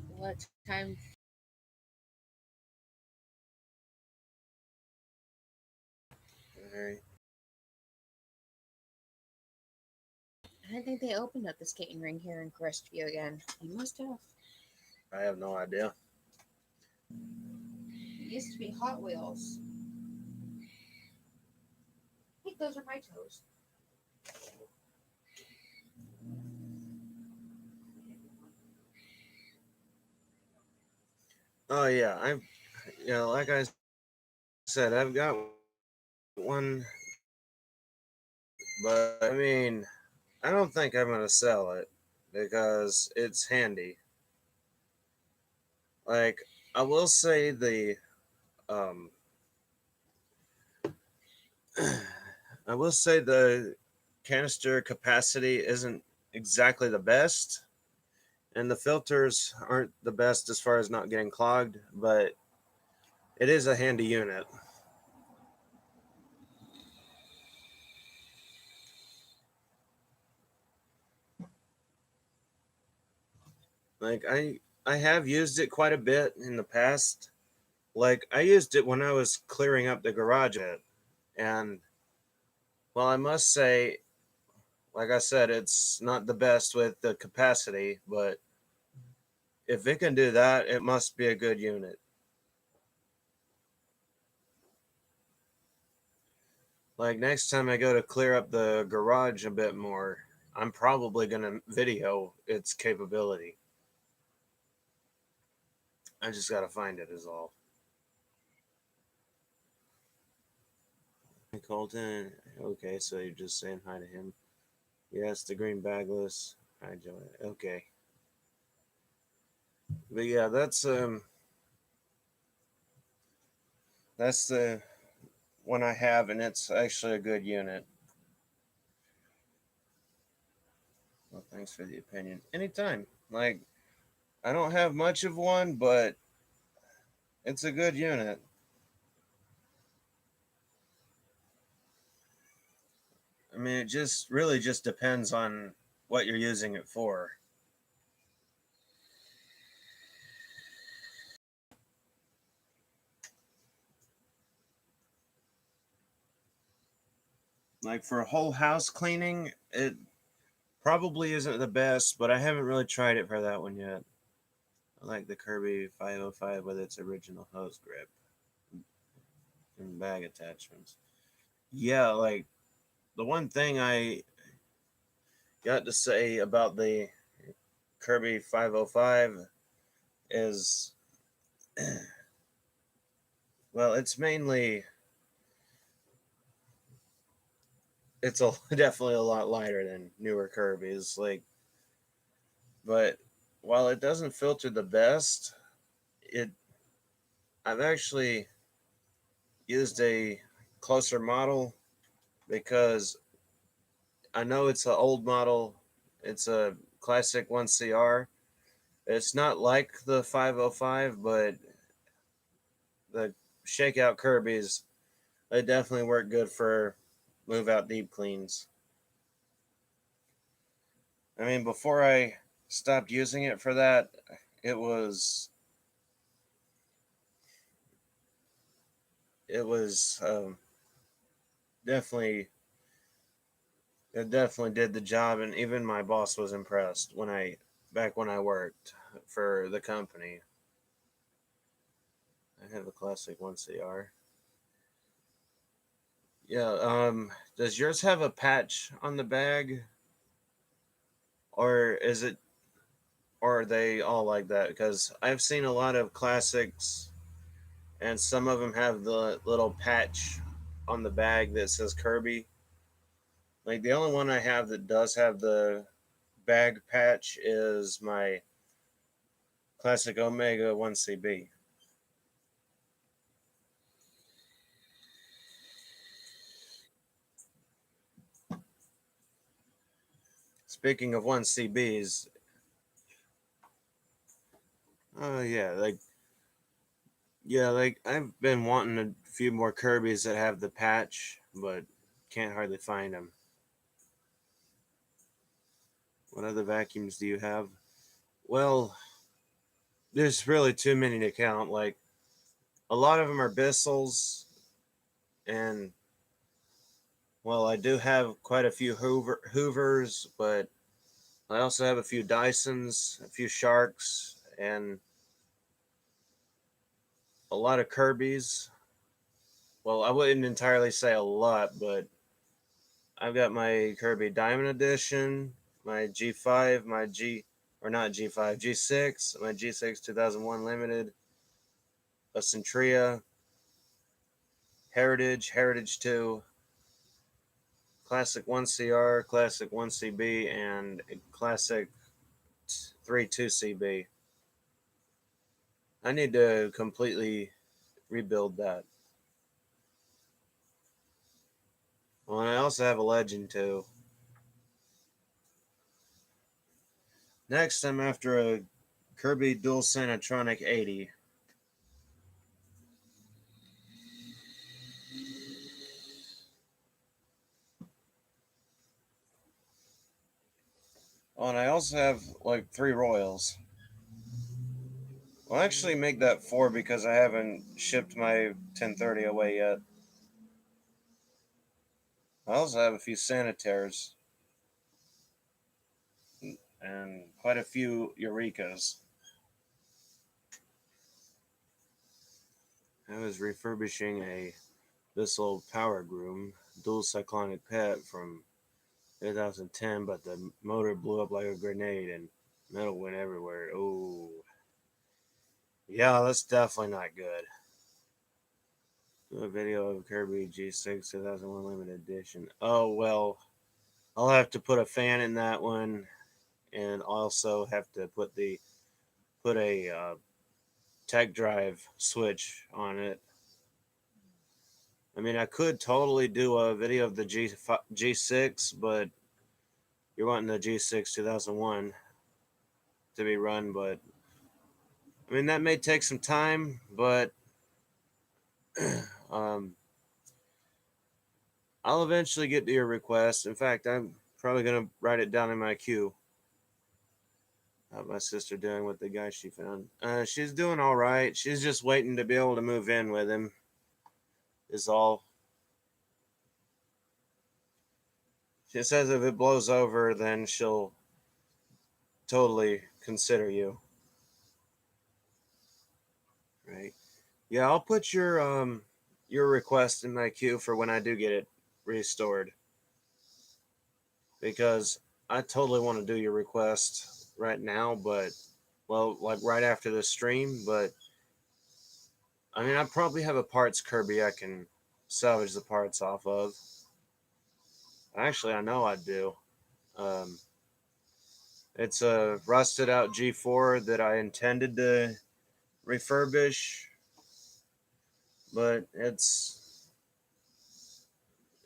What time? All right. I didn't think they opened up the skating ring here in Crestview again. You must have. I have no idea. It used to be Hot Wheels. I think those are my toes. Oh yeah, like I said, I've got one, but I mean, I don't think I'm gonna sell it because it's handy. Like I will say um I will say the canister capacity isn't exactly the best, and the filters aren't the best as far as not getting clogged, but it is a handy unit. Like I have used it quite a bit in the past. Like I used it when I was clearing up the garage a bit, and well, I must say, like I said, it's not the best with the capacity, but if it can do that, it must be a good unit. Like next time I go to clear up the garage a bit more, I'm probably going to video its capability. I just got to find it, is all. Colton, okay, so you're just saying hi to him. Yes, the green bagless. Hi, Joey. Okay, but yeah, that's the one I have, and it's actually a good unit. Well, thanks for the opinion. Anytime. Like I don't have much of one, but it's a good unit. I mean, it just really just depends on what you're using it for. Like for a whole house cleaning, it probably isn't the best, but I haven't really tried it for that one yet. I like the Kirby 505 with its original hose grip and bag attachments. Yeah, like the one thing I got to say about the Kirby 505 is, well, it's definitely a lot lighter than newer Kirby's. Like, but while it doesn't filter the best, it I've actually used a closer model because I know it's an old model. It's a classic 1CR. It's not like the 505, but the shakeout Kirby's, they definitely work good for move out deep cleans. I mean, before I stopped using it for that, it was it was definitely it definitely did the job, and even my boss was impressed when I worked for the company. I have a classic 1CR. Yeah, does yours have a patch on the bag? Or is it, or are they all like that? Because I've seen a lot of classics, and some of them have the little patch on the bag that says Kirby. Like the only one I have that does have the bag patch is my classic Omega 1CB. Speaking of 1CBs, oh yeah, like I've been wanting a few more Kirby's that have the patch, but can't hardly find them. What other vacuums do you have? Well, there's really too many to count. Like a lot of them are Bissell's, and well, I do have quite a few Hoovers, but I also have a few Dysons, a few Sharks, and a lot of Kirby's. Well, I wouldn't entirely say a lot, but I've got my Kirby Diamond Edition, my G5, my G, or not G5, G6, my G6 2001 Limited, a Centria, Heritage, Heritage 2, Classic 1CR, Classic 1CB, and Classic 32CB. I need to completely rebuild that. Well, and I also have a Legend too. Next, I'm after a Kirby Dual Sanatronic 80. Oh, and I also have like 3 Royals. I'll actually make that 4 because I haven't shipped my 1030 away yet. I also have a few Sanitaires and quite a few Eurekas. I was refurbishing a Bissell Power Groom dual cyclonic pet from 2010, but the motor blew up like a grenade and metal went everywhere. Oh, yeah, that's definitely not good. Do a video of Kirby G6 2001 limited edition. Oh well, I'll have to put a fan in that one, and also have to put a tech drive switch on it. I mean, I could totally do a video of the G6, but you're wanting the G6 2001 to be run. But I mean, that may take some time, but um, I'll eventually get to your request. In fact, I'm probably going to write it down in my queue. How's my sister doing with the guy she found? She's doing all right. She's just waiting to be able to move in with him, is all. She says if it blows over, then she'll totally consider you. Right? Yeah, I'll put your request in my queue for when I do get it restored, because I totally want to do your request right now, but well, like right after the stream. But I mean, I probably have a parts Kirby I can salvage the parts off of. Actually, I know I do. Um, it's a rusted out G4 that I intended to refurbish, but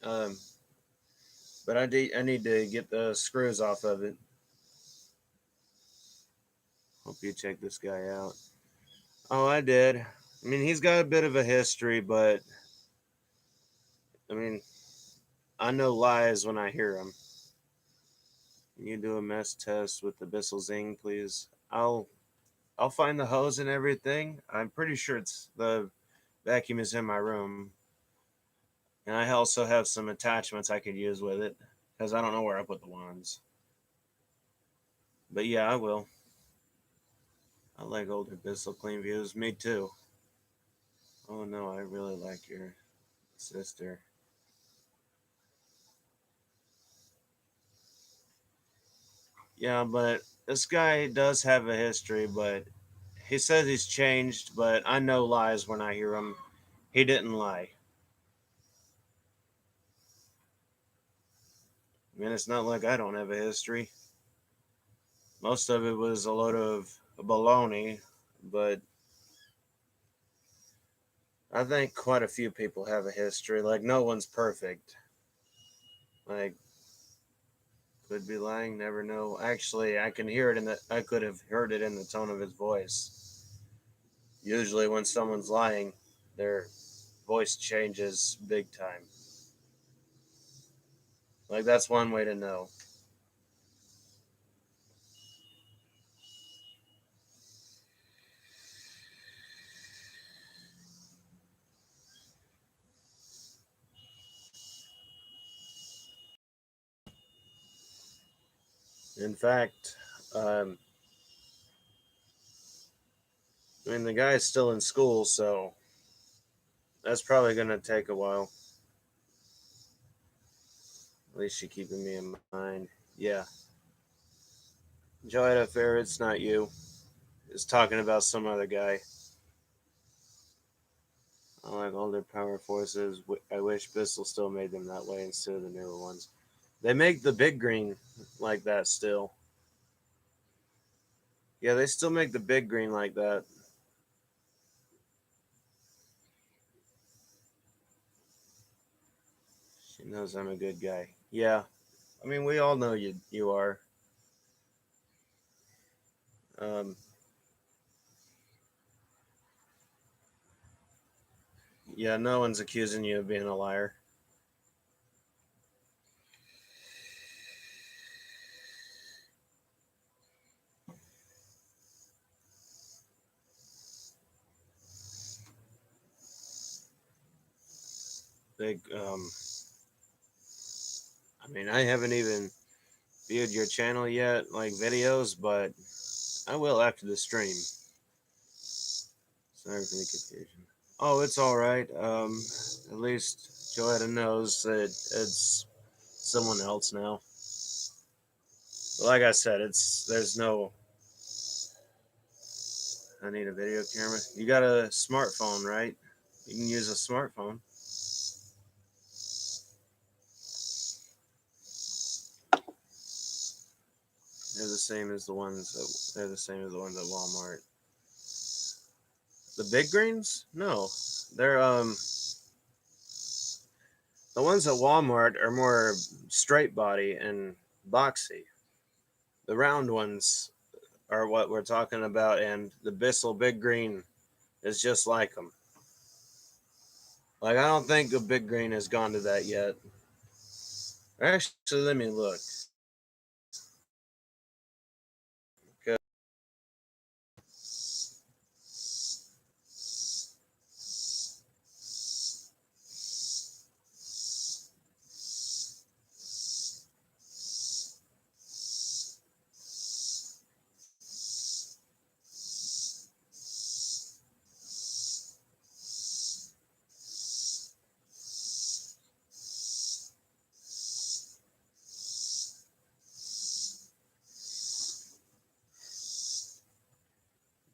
um, I need to get the screws off of it. Hope you check this guy out. Oh, I did. I mean, he's got a bit of a history, but I mean, I know lies when I hear them. Can you do a mess test with the Bissell Zing, please? I'll find the hose and everything. I'm pretty sure it's the vacuum is in my room, and I also have some attachments I could use with it because I don't know where I put the ones. But yeah, I will. I like older Bissell clean views. Me too. Oh no, I really like your sister. Yeah, but this guy does have a history, but he says he's changed, but I know lies when I hear him. He didn't lie. I mean, it's not like I don't have a history. Most of it was a load of baloney, but I think quite a few people have a history. Like, no one's perfect. Like, could be lying, never know. Actually, I can hear it in the. I could have heard it in the tone of his voice. Usually, when someone's lying, their voice changes big time. Like, that's one way to know. In fact, um, I mean, the guy's still in school, so that's probably going to take a while. At least you're keeping me in mind. Yeah. Joetta Fair, it's not you. It's talking about some other guy. I like older power forces. I wish Bissell still made them that way instead of the newer ones. They make the big green like that still. Yeah, they still make the big green like that. She knows I'm a good guy. Yeah, I mean we all know you are. Um, yeah, no one's accusing you of being a liar. Big. I mean, I haven't even viewed your channel yet, like videos, but I will after the stream. Sorry for the confusion. Oh, it's all right. At least Joetta knows that it's someone else now. But like I said, it's there's no. I need a video camera. You got a smartphone, right? You can use a smartphone. They're the same as the ones. They're the same as the ones at Walmart. The big greens? No, they're the ones at Walmart are more straight body and boxy. The round ones are what we're talking about, and the Bissell Big Green is just like them. Like, I don't think the Big Green has gone to that yet. Actually, let me look.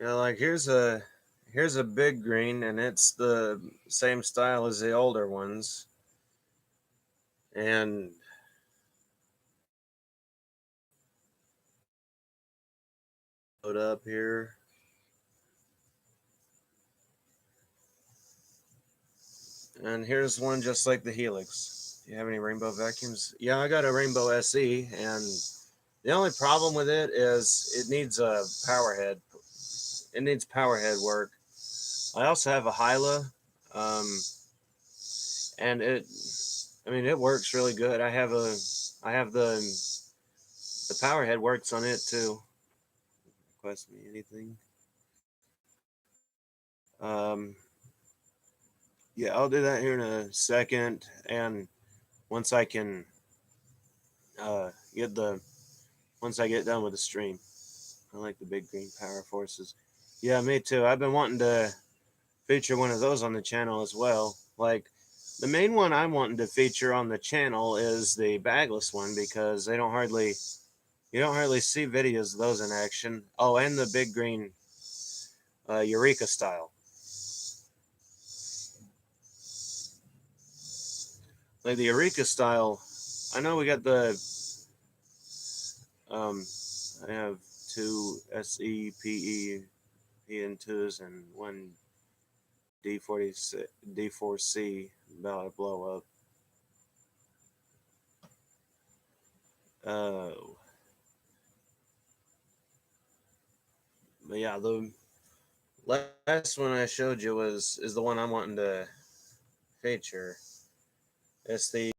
Like here's a Big Green, and it's the same style as the older ones. And load up here. And here's one just like the Helix. Do you have any rainbow vacuums? Yeah, I got a Rainbow SE, and the only problem with it is it needs a power head. It needs power head work. I also have a Hyla, um, and I mean, it works really good. I have the power head works on it too. Request me anything. Um, yeah, I'll do that here in a second, and once I can get the once I get done with the stream. I like the big green power forces. Yeah, me too. I've been wanting to feature one of those on the channel as well. Like the main one I'm wanting to feature on the channel is the bagless one because you don't hardly see videos of those in action. Oh, and the big green Eureka style. Like the Eureka style, I know we got the I have two SEPE PN2s and one D4C about to blow up. But yeah, the last one I showed you is the one I'm wanting to feature. It's the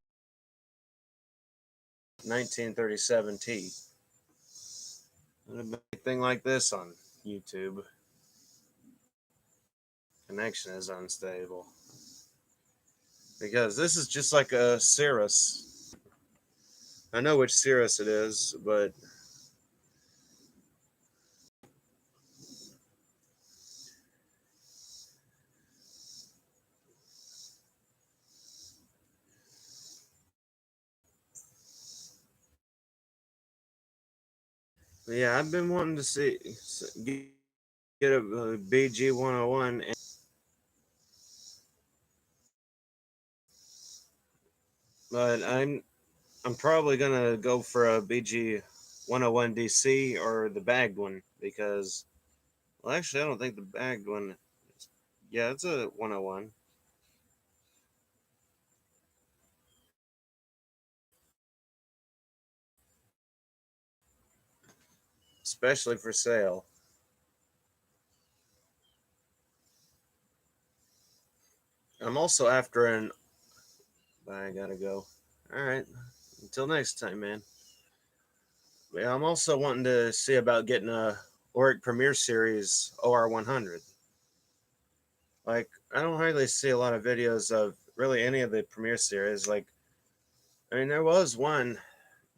1937T. A big thing like this on YouTube. Connection is unstable. Because this is just like a Cirrus. I know which Cirrus it is, but yeah, I've been wanting to get a BG 101, but I'm probably gonna go for a BG 101 DC or the bagged one because, well, actually, I don't think the bagged one. Yeah, it's a 101. Especially for sale. I'm also after an. I gotta go. All right. Until next time, man. Yeah, I'm also wanting to see about getting a Oric Premier Series OR 100. Like, I don't hardly see a lot of videos of really any of the Premier Series. Like, I mean, there was one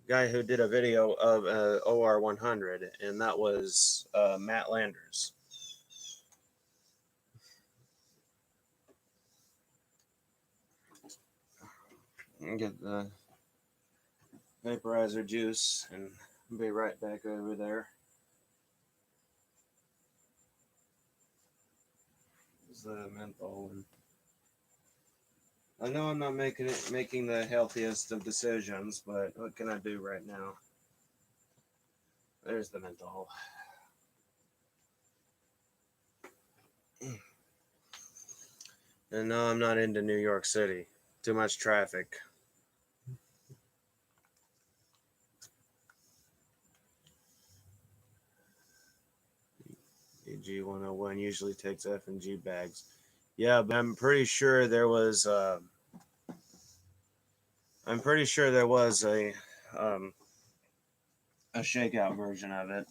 guy who did a video of OR 100, and that was Matt Landers. Get the vaporizer juice and be right back over there. Is the menthol one. I know I'm not making the healthiest of decisions, but what can I do right now? There's the menthol. And no, I'm not into New York City. Too much traffic. EG 101 usually takes F and G bags. Yeah, but I'm pretty sure there was. I'm pretty sure there was a shakeout version of it.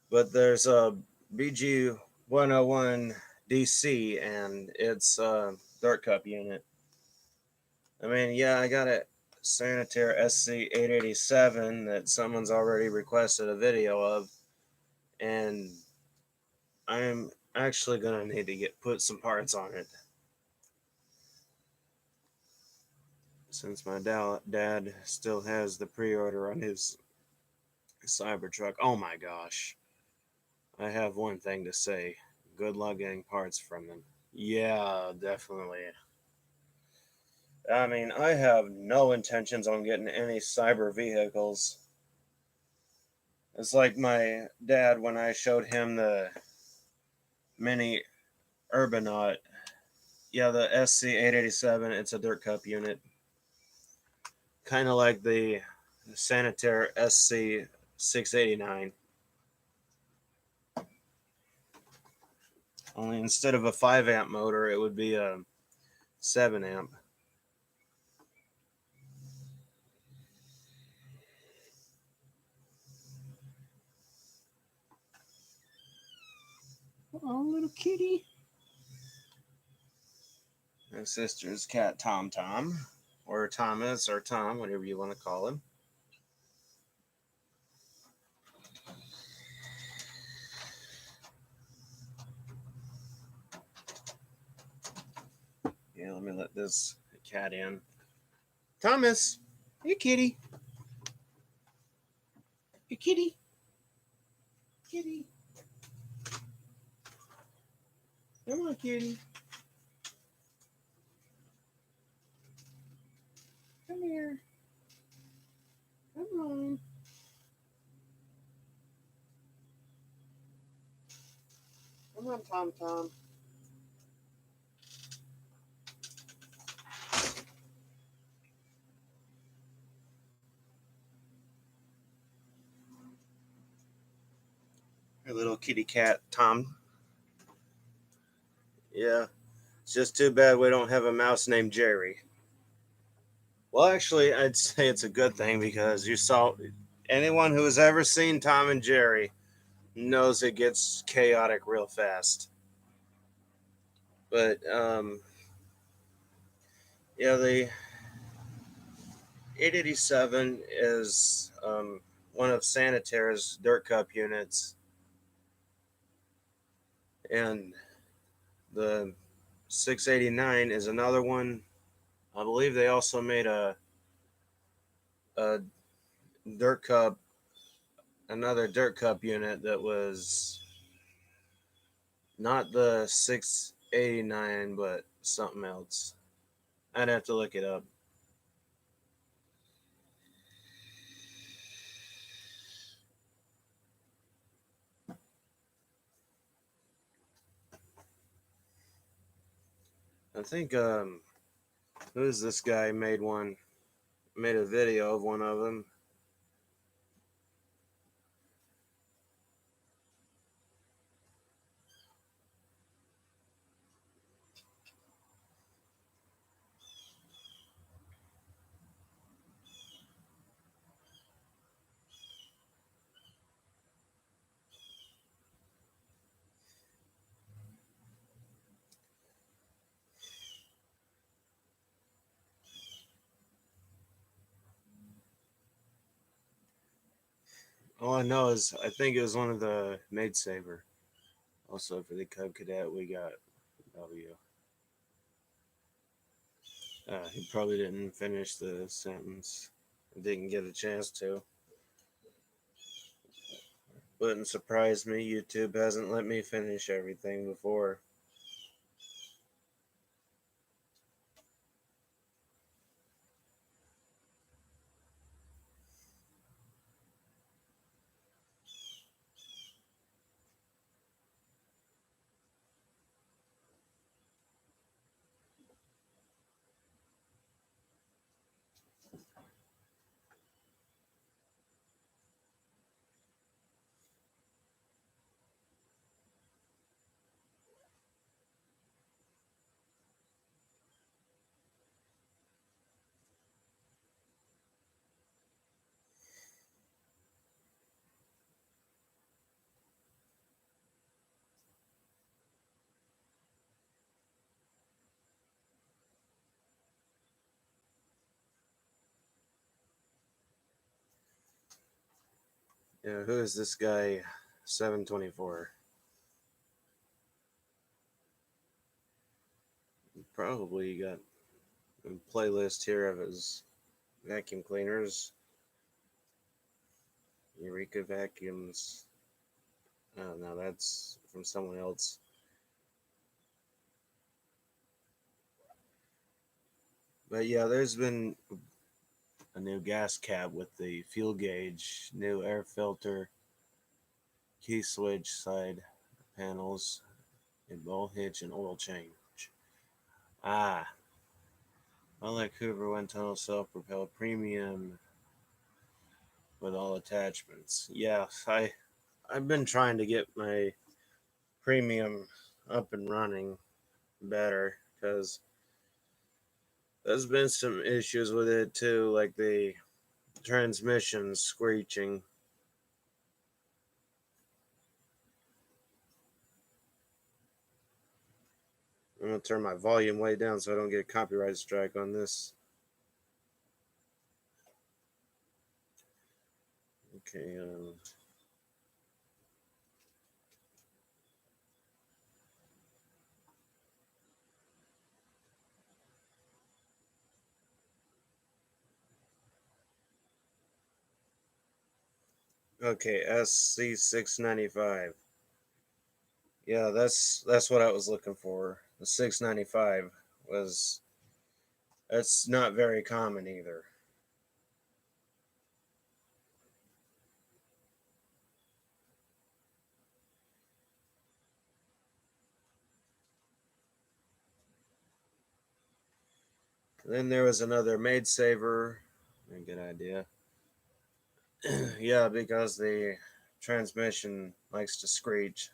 But there's a BG 101 DC, and it's a Dark Cup unit. I mean, yeah, I got a Sanitaire SC 887 that someone's already requested a video of, and I'm actually gonna need to put some parts on it. Since my dad still has the pre-order on his Cybertruck. Oh my gosh. I have one thing to say. Good luck getting parts from them. Yeah, definitely. I mean, I have no intentions on getting any cyber vehicles. It's like my dad when I showed him the mini Urbanaut. Yeah, the SC887, it's a dirt cup unit. Kind of like the Sanitaire SC689. Only instead of a 5 amp motor, it would be a 7 amp. Oh, little kitty. My sister's cat, Tom Tom, or Thomas, or Tom, whatever you want to call him. Yeah, let me let this cat in. Thomas, hey kitty. Hey kitty. Kitty. Come on, kitty. Come here. Come on. Come on, Tom Tom. Our little kitty cat, Tom. Yeah, it's just too bad we don't have a mouse named Jerry. Well, actually, I'd say it's a good thing because you saw anyone who has ever seen Tom and Jerry knows it gets chaotic real fast. But yeah, the 887 is one of Sanitair's Dirt Cup units, and the 689 is another one. I believe they also made a Dirt Cup, another Dirt Cup unit that was not the 689, but something else. I'd have to look it up. I think who's this guy made one, made a video of one of them. All I know is I think it was one of the Maid Saber. Also for the Cub Cadet, we got W. He probably didn't finish the sentence. Didn't get a chance to. Wouldn't surprise me. YouTube hasn't let me finish everything before. Yeah, who is this guy? 724. Probably got a playlist here of his vacuum cleaners. Eureka vacuums. Oh no, that's from someone else. But yeah, there's been a new gas cap with the fuel gauge, new air filter, key switch, side panels, a ball hitch, and oil change. Ah, I like Hoover Wind Tunnel Self Propelled Premium with all attachments. Yeah, I've been trying to get my premium up and running better because there's been some issues with it too, like the transmission screeching. I'm gonna turn my volume way down so I don't get a copyright strike on this. Okay. Okay, SC695. Yeah, that's what I was looking for. The 695 was that's not very common either. Then there was another Maid Saver. A good idea. Yeah, because the transmission likes to screech.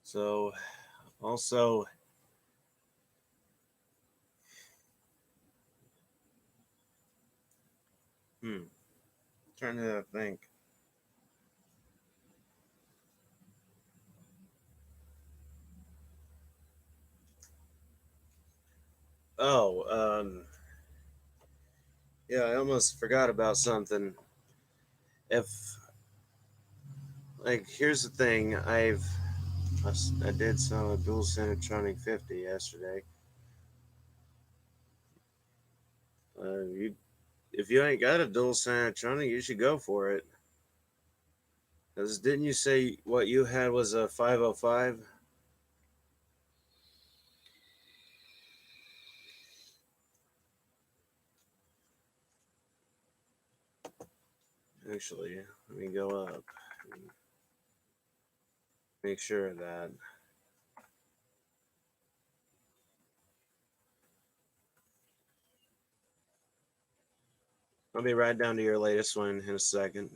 So also, trying to think. Oh, yeah, I almost forgot about something. If like, here's the thing, I did some dual Centertronic 50 yesterday. You if you ain't got a dual Centertronic, you should go for it. Cause didn't you say what you had was a 505? Actually, let me go up and make sure of that. I'll be right down to your latest one in a second.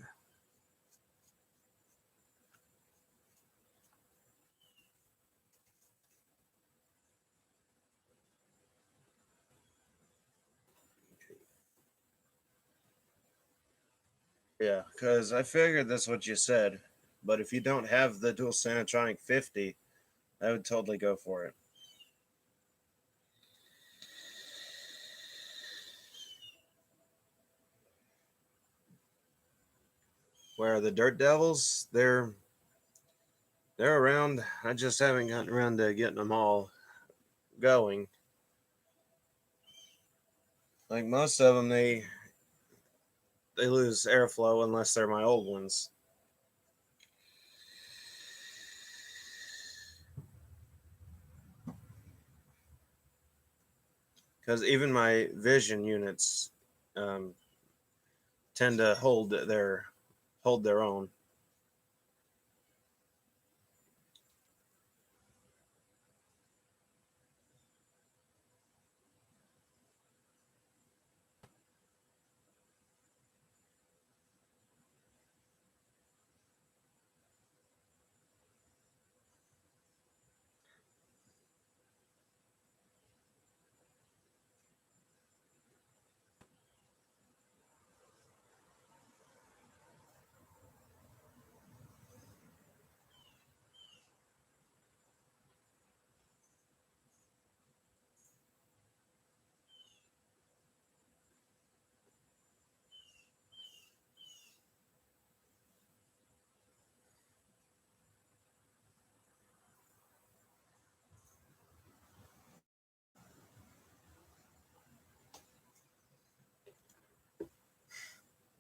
Yeah, because I figured that's what you said. But if you don't have the dual Sanatronic 50, I would totally go for it. Where the Dirt Devils, they're around. I just haven't gotten around to getting them all going. Like most of them, they lose airflow unless they're my old ones. Because even my Vision units um, tend to hold their own.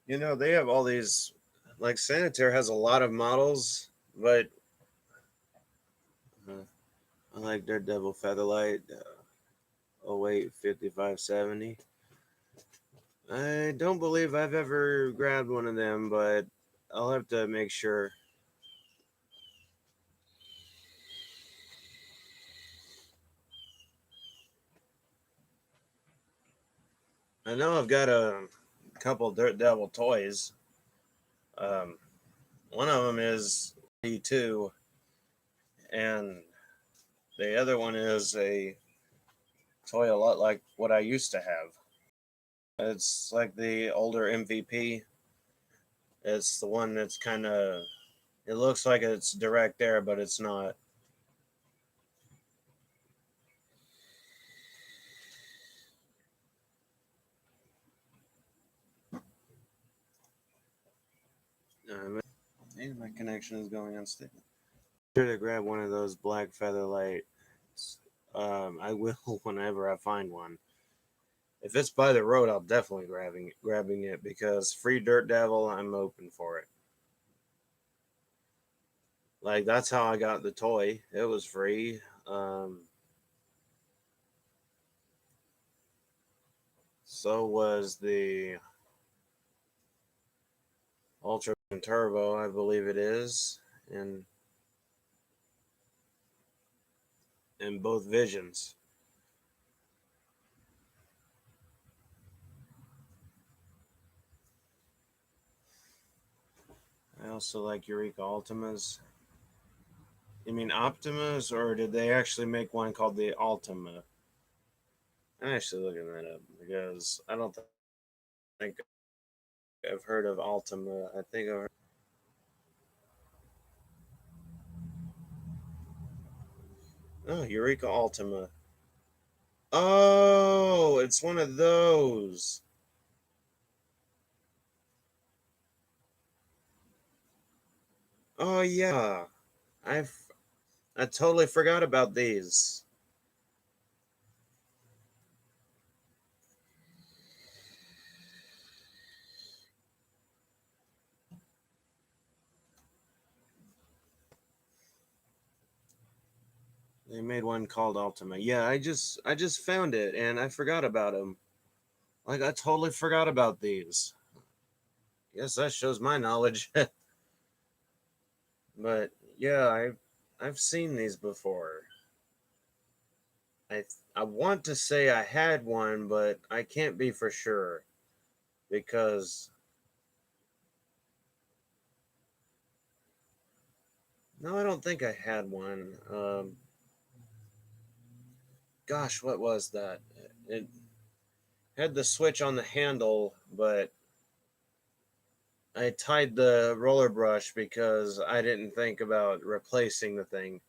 You know, they have all these, like Sanitaire has a lot of models, but uh, I like Daredevil Featherlight, 08 5570. I don't believe I've ever grabbed one of them, but I'll have to make sure. I know I've got a couple Dirt Devil toys. Um, one of them is D2, and The other one is a toy a lot like what I used to have. It's like the older MVP. It's the one that's kind of, it looks like it's direct air, but it's not. Maybe my connection is going unstable. Sure to grab one of those black feather lights. I will whenever I find one. If it's by the road, I'll definitely grabbing it because free Dirt Devil, I'm open for it. Like that's how I got the toy. It was free. So was the Ultra Turbo, I believe it is, and both Visions. I also like Eureka Ultimas. You mean Optimas, or did they actually make one called the Ultima? I'm actually looking that up because I don't think I've heard of Ultima. I think I've heard. Oh, Eureka Ultima. Oh, it's one of those. Oh yeah, I've I totally forgot about these. They made one called Ultima. Yeah, I just found it and I forgot about them. Like I totally forgot about these. Yes, that shows my knowledge. But yeah, I've seen these before. I want to say I had one, but I can't be for sure because no, I don't think I had one. Gosh, what was that? It had the switch on the handle, but I tied the roller brush because I didn't think about replacing the thing.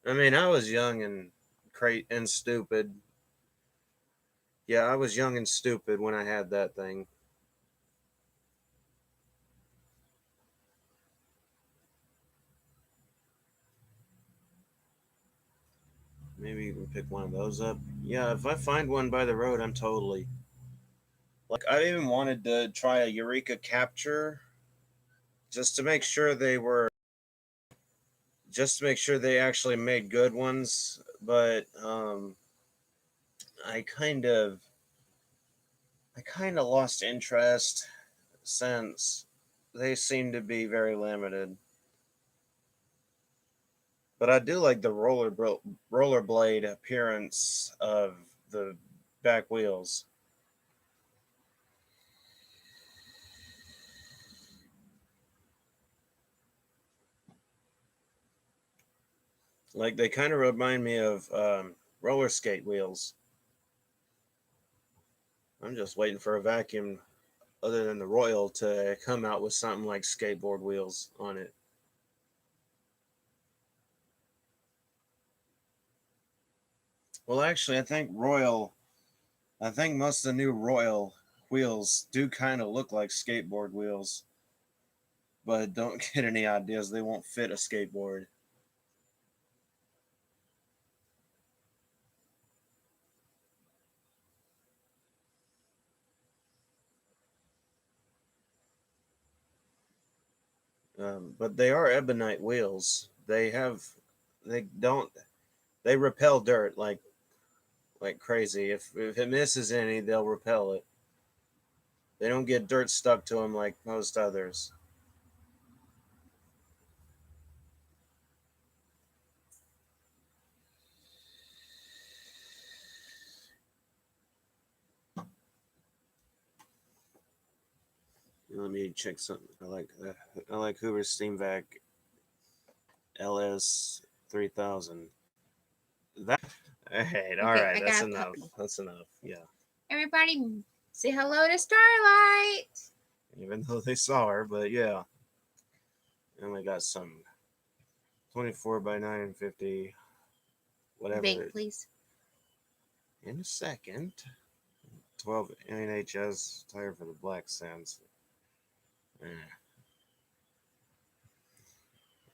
I mean, I was young and stupid. Yeah, I was young and stupid when I had that thing. Maybe you can pick one of those up. Yeah, if I find one by the road, I'm totally. Like, I even wanted to try a Eureka Capture just to make sure they were. Just to make sure they actually made good ones, but I kind of. I kind of lost interest since they seem to be very limited. But I do like the rollerblade appearance of the back wheels. Like they kind of remind me of roller skate wheels. I'm just waiting for a vacuum other than the Royal to come out with something like skateboard wheels on it. Well, actually, I think most of the new Royal wheels do kind of look like skateboard wheels, but don't get any ideas. They won't fit a skateboard. But they are ebonite wheels. They don't, they repel dirt like crazy. If it misses any, they'll repel it. They don't get dirt stuck to them like most others. Let me check something. I like Hoover's Steam Vac LS 3000. that. Hey, all Okay, right, I that's got a enough. puppy. That's enough. Yeah. Everybody say hello to Starlight. Even though they saw her, but yeah. And we got some 24 by 950, Bank, whatever. please. In a second. 12 NHS tire for the Black Sands. Eh.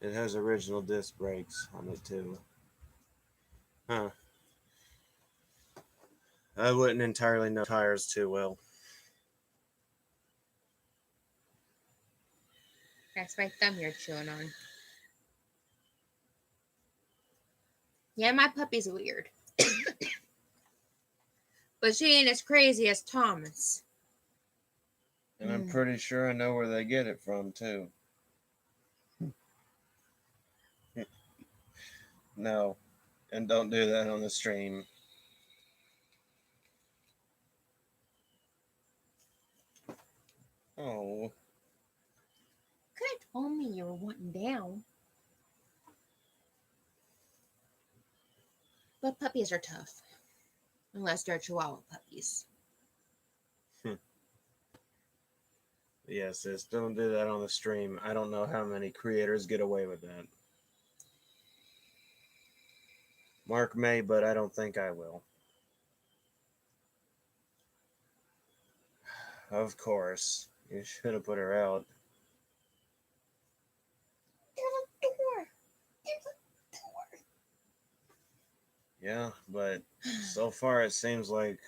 It has original disc brakes on it too. Huh. I wouldn't entirely know tires too well. That's my thumb you're chewing on. Yeah, my puppy's weird. But she ain't as crazy as Thomas. And I'm pretty sure I know where they get it from too. No. And don't do that on the stream. Oh. Could have told me you were wanting down. But puppies are tough. Unless they're Chihuahua puppies. Yes, sis, don't do that on the stream. I don't know how many creators get away with that. Mark may, but I don't think I will. Of course. You should have put her out. There's a door. There's a door. Yeah, but so far it seems like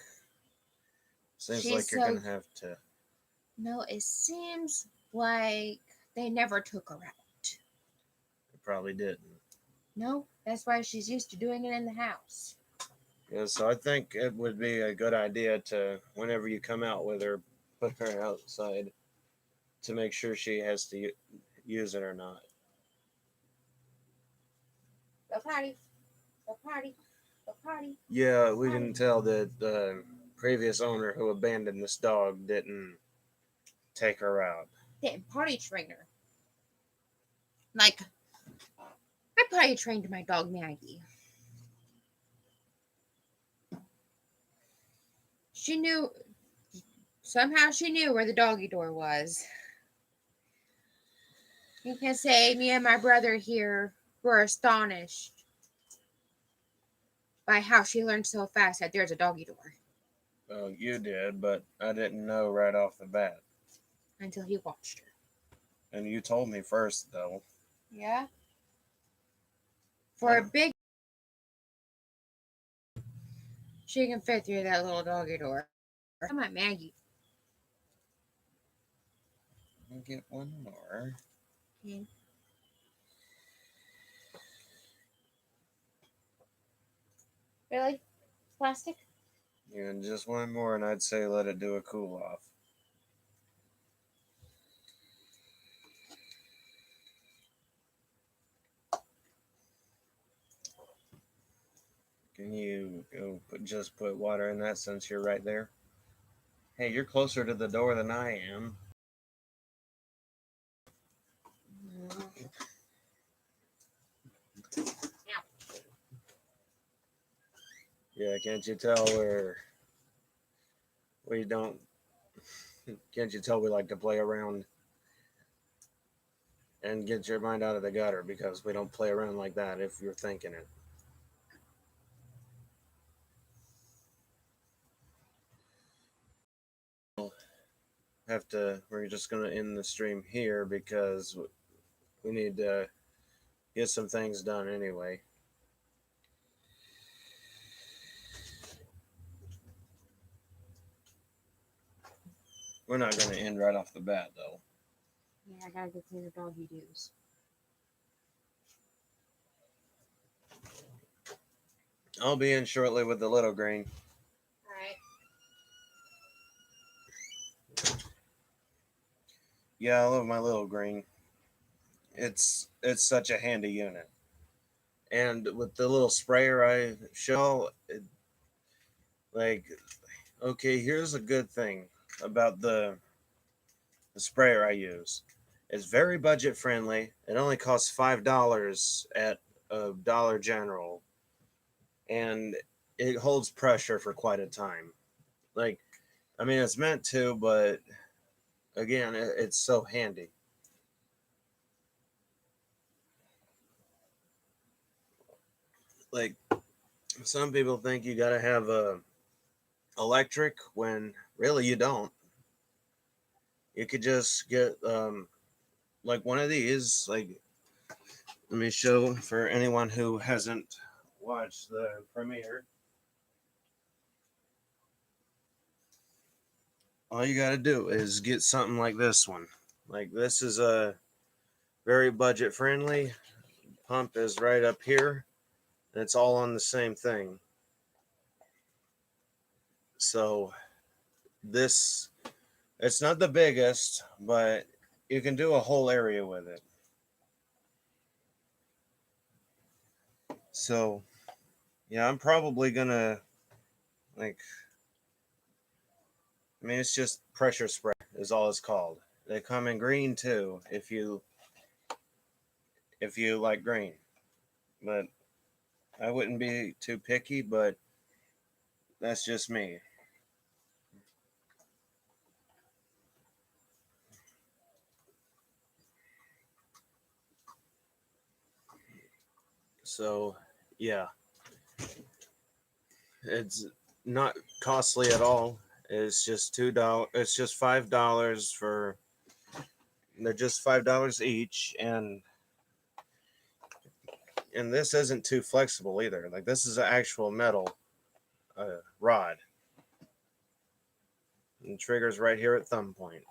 you're gonna have to. No, it seems like they never took her out. You probably didn't. No, that's why she's used to doing it in the house. Yeah, so I think it would be a good idea to, whenever you come out with her, put her outside to make sure she has to use it or not. Go potty. Go potty. Go potty. Yeah, we can tell that the previous owner who abandoned this dog didn't take her out. Didn't potty train her. Like, I potty trained my dog Maggie. She knew, somehow she knew where the doggy door was. You can say me and my brother here were astonished by how she learned so fast that there's a doggy door. Well, you did, but I didn't know right off the bat. Until he watched her. And you told me first, though. Yeah? For a big, she can fit through that little doggy door. Come on, Maggie. I'll get one more. Okay. Really? Plastic? Yeah, just one more, and I'd say let it do a cool off. Can you go just put water in that since you're right there? Hey, you're closer to the door than I am. Yeah, can't you tell we don't? Can't you tell we like to play around and get your mind out of the gutter because we don't play around like that if you're thinking it. We're just going to end the stream here because we need to get some things done anyway. We're not going to end right off the bat, though. Yeah, I gotta go clean the doggy doos. I'll be in shortly with the little green. Alright. Yeah, I love my little green. It's such a handy unit. And with the little sprayer I show, like, okay, here's a good thing about the sprayer I use. It's very budget friendly. It only costs $5 at Dollar General, and it holds pressure for quite a time. Like, I mean, it's meant to, but again, it's so handy. Like, some people think you got to have a electric when really you don't. You could just get like one of these. Like, let me show for anyone who hasn't watched the premiere. All you got to do is get something like this one. Like, this is a very budget friendly. Pump is right up here, and it's all on the same thing. So this, it's not the biggest, but you can do a whole area with it. So yeah, I'm probably gonna, like, I mean, it's just pressure spray is all it's called. They come in green too, if you like green. But I wouldn't be too picky, but that's just me. So yeah, it's not costly at all. It's just $2. It's just $5 for. They're just $5 each, and this isn't too flexible either. Like, this is an actual metal rod, and triggers right here at thumb point.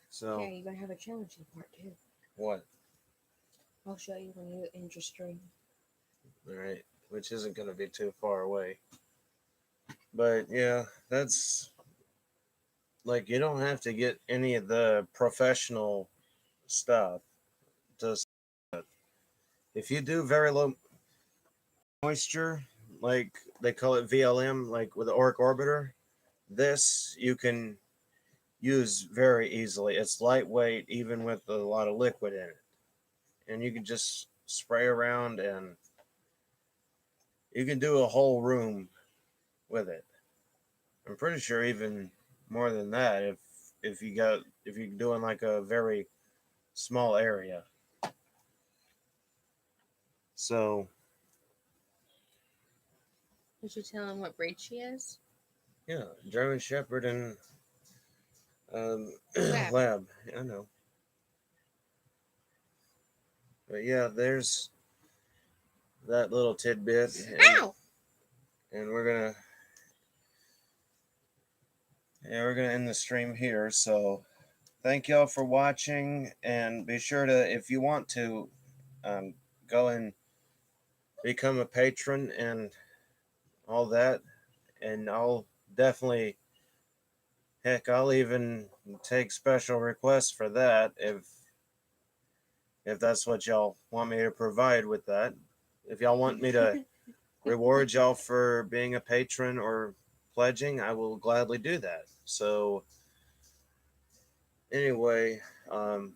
So Yeah, you're gonna have a challenging part too. what? I'll show you when you end your stream. All right, which isn't going to be too far away. But yeah, that's like, you don't have to get any of the professional stuff. Just if you do very low moisture, like they call it VLM, like with the Oric Orbiter, this you can use very easily. It's lightweight, even with a lot of liquid in it, and you can just spray around, and you can do a whole room with it. I'm pretty sure even more than that if you're doing like a very small area. So Did you tell him what breed she is? yeah, German Shepherd and Lab. Lab. I know. But yeah, there's that little tidbit, Ow! and we're gonna end the stream here. So thank y'all for watching, and be sure to, if you want to, go and become a patron and all that, and I'll definitely, heck, I'll even take special requests for that if that's what y'all want me to provide with that. If y'all want me to reward y'all for being a patron or pledging, I will gladly do that. So anyway, go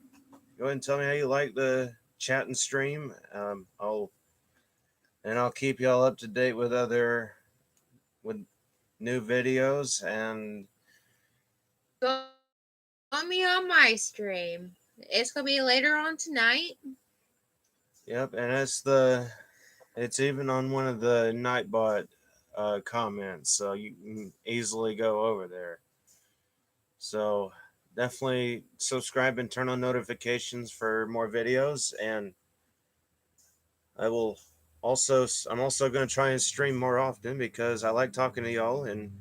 ahead and tell me how you like the chat and stream. I'll keep y'all up to date with new videos, and Go on me on my stream. It's gonna be later on tonight. yep, and it's even on one of the Nightbot comments, so you can easily go over there. So definitely subscribe and turn on notifications for more videos, and I'm also going to try and stream more often because I like talking to y'all, and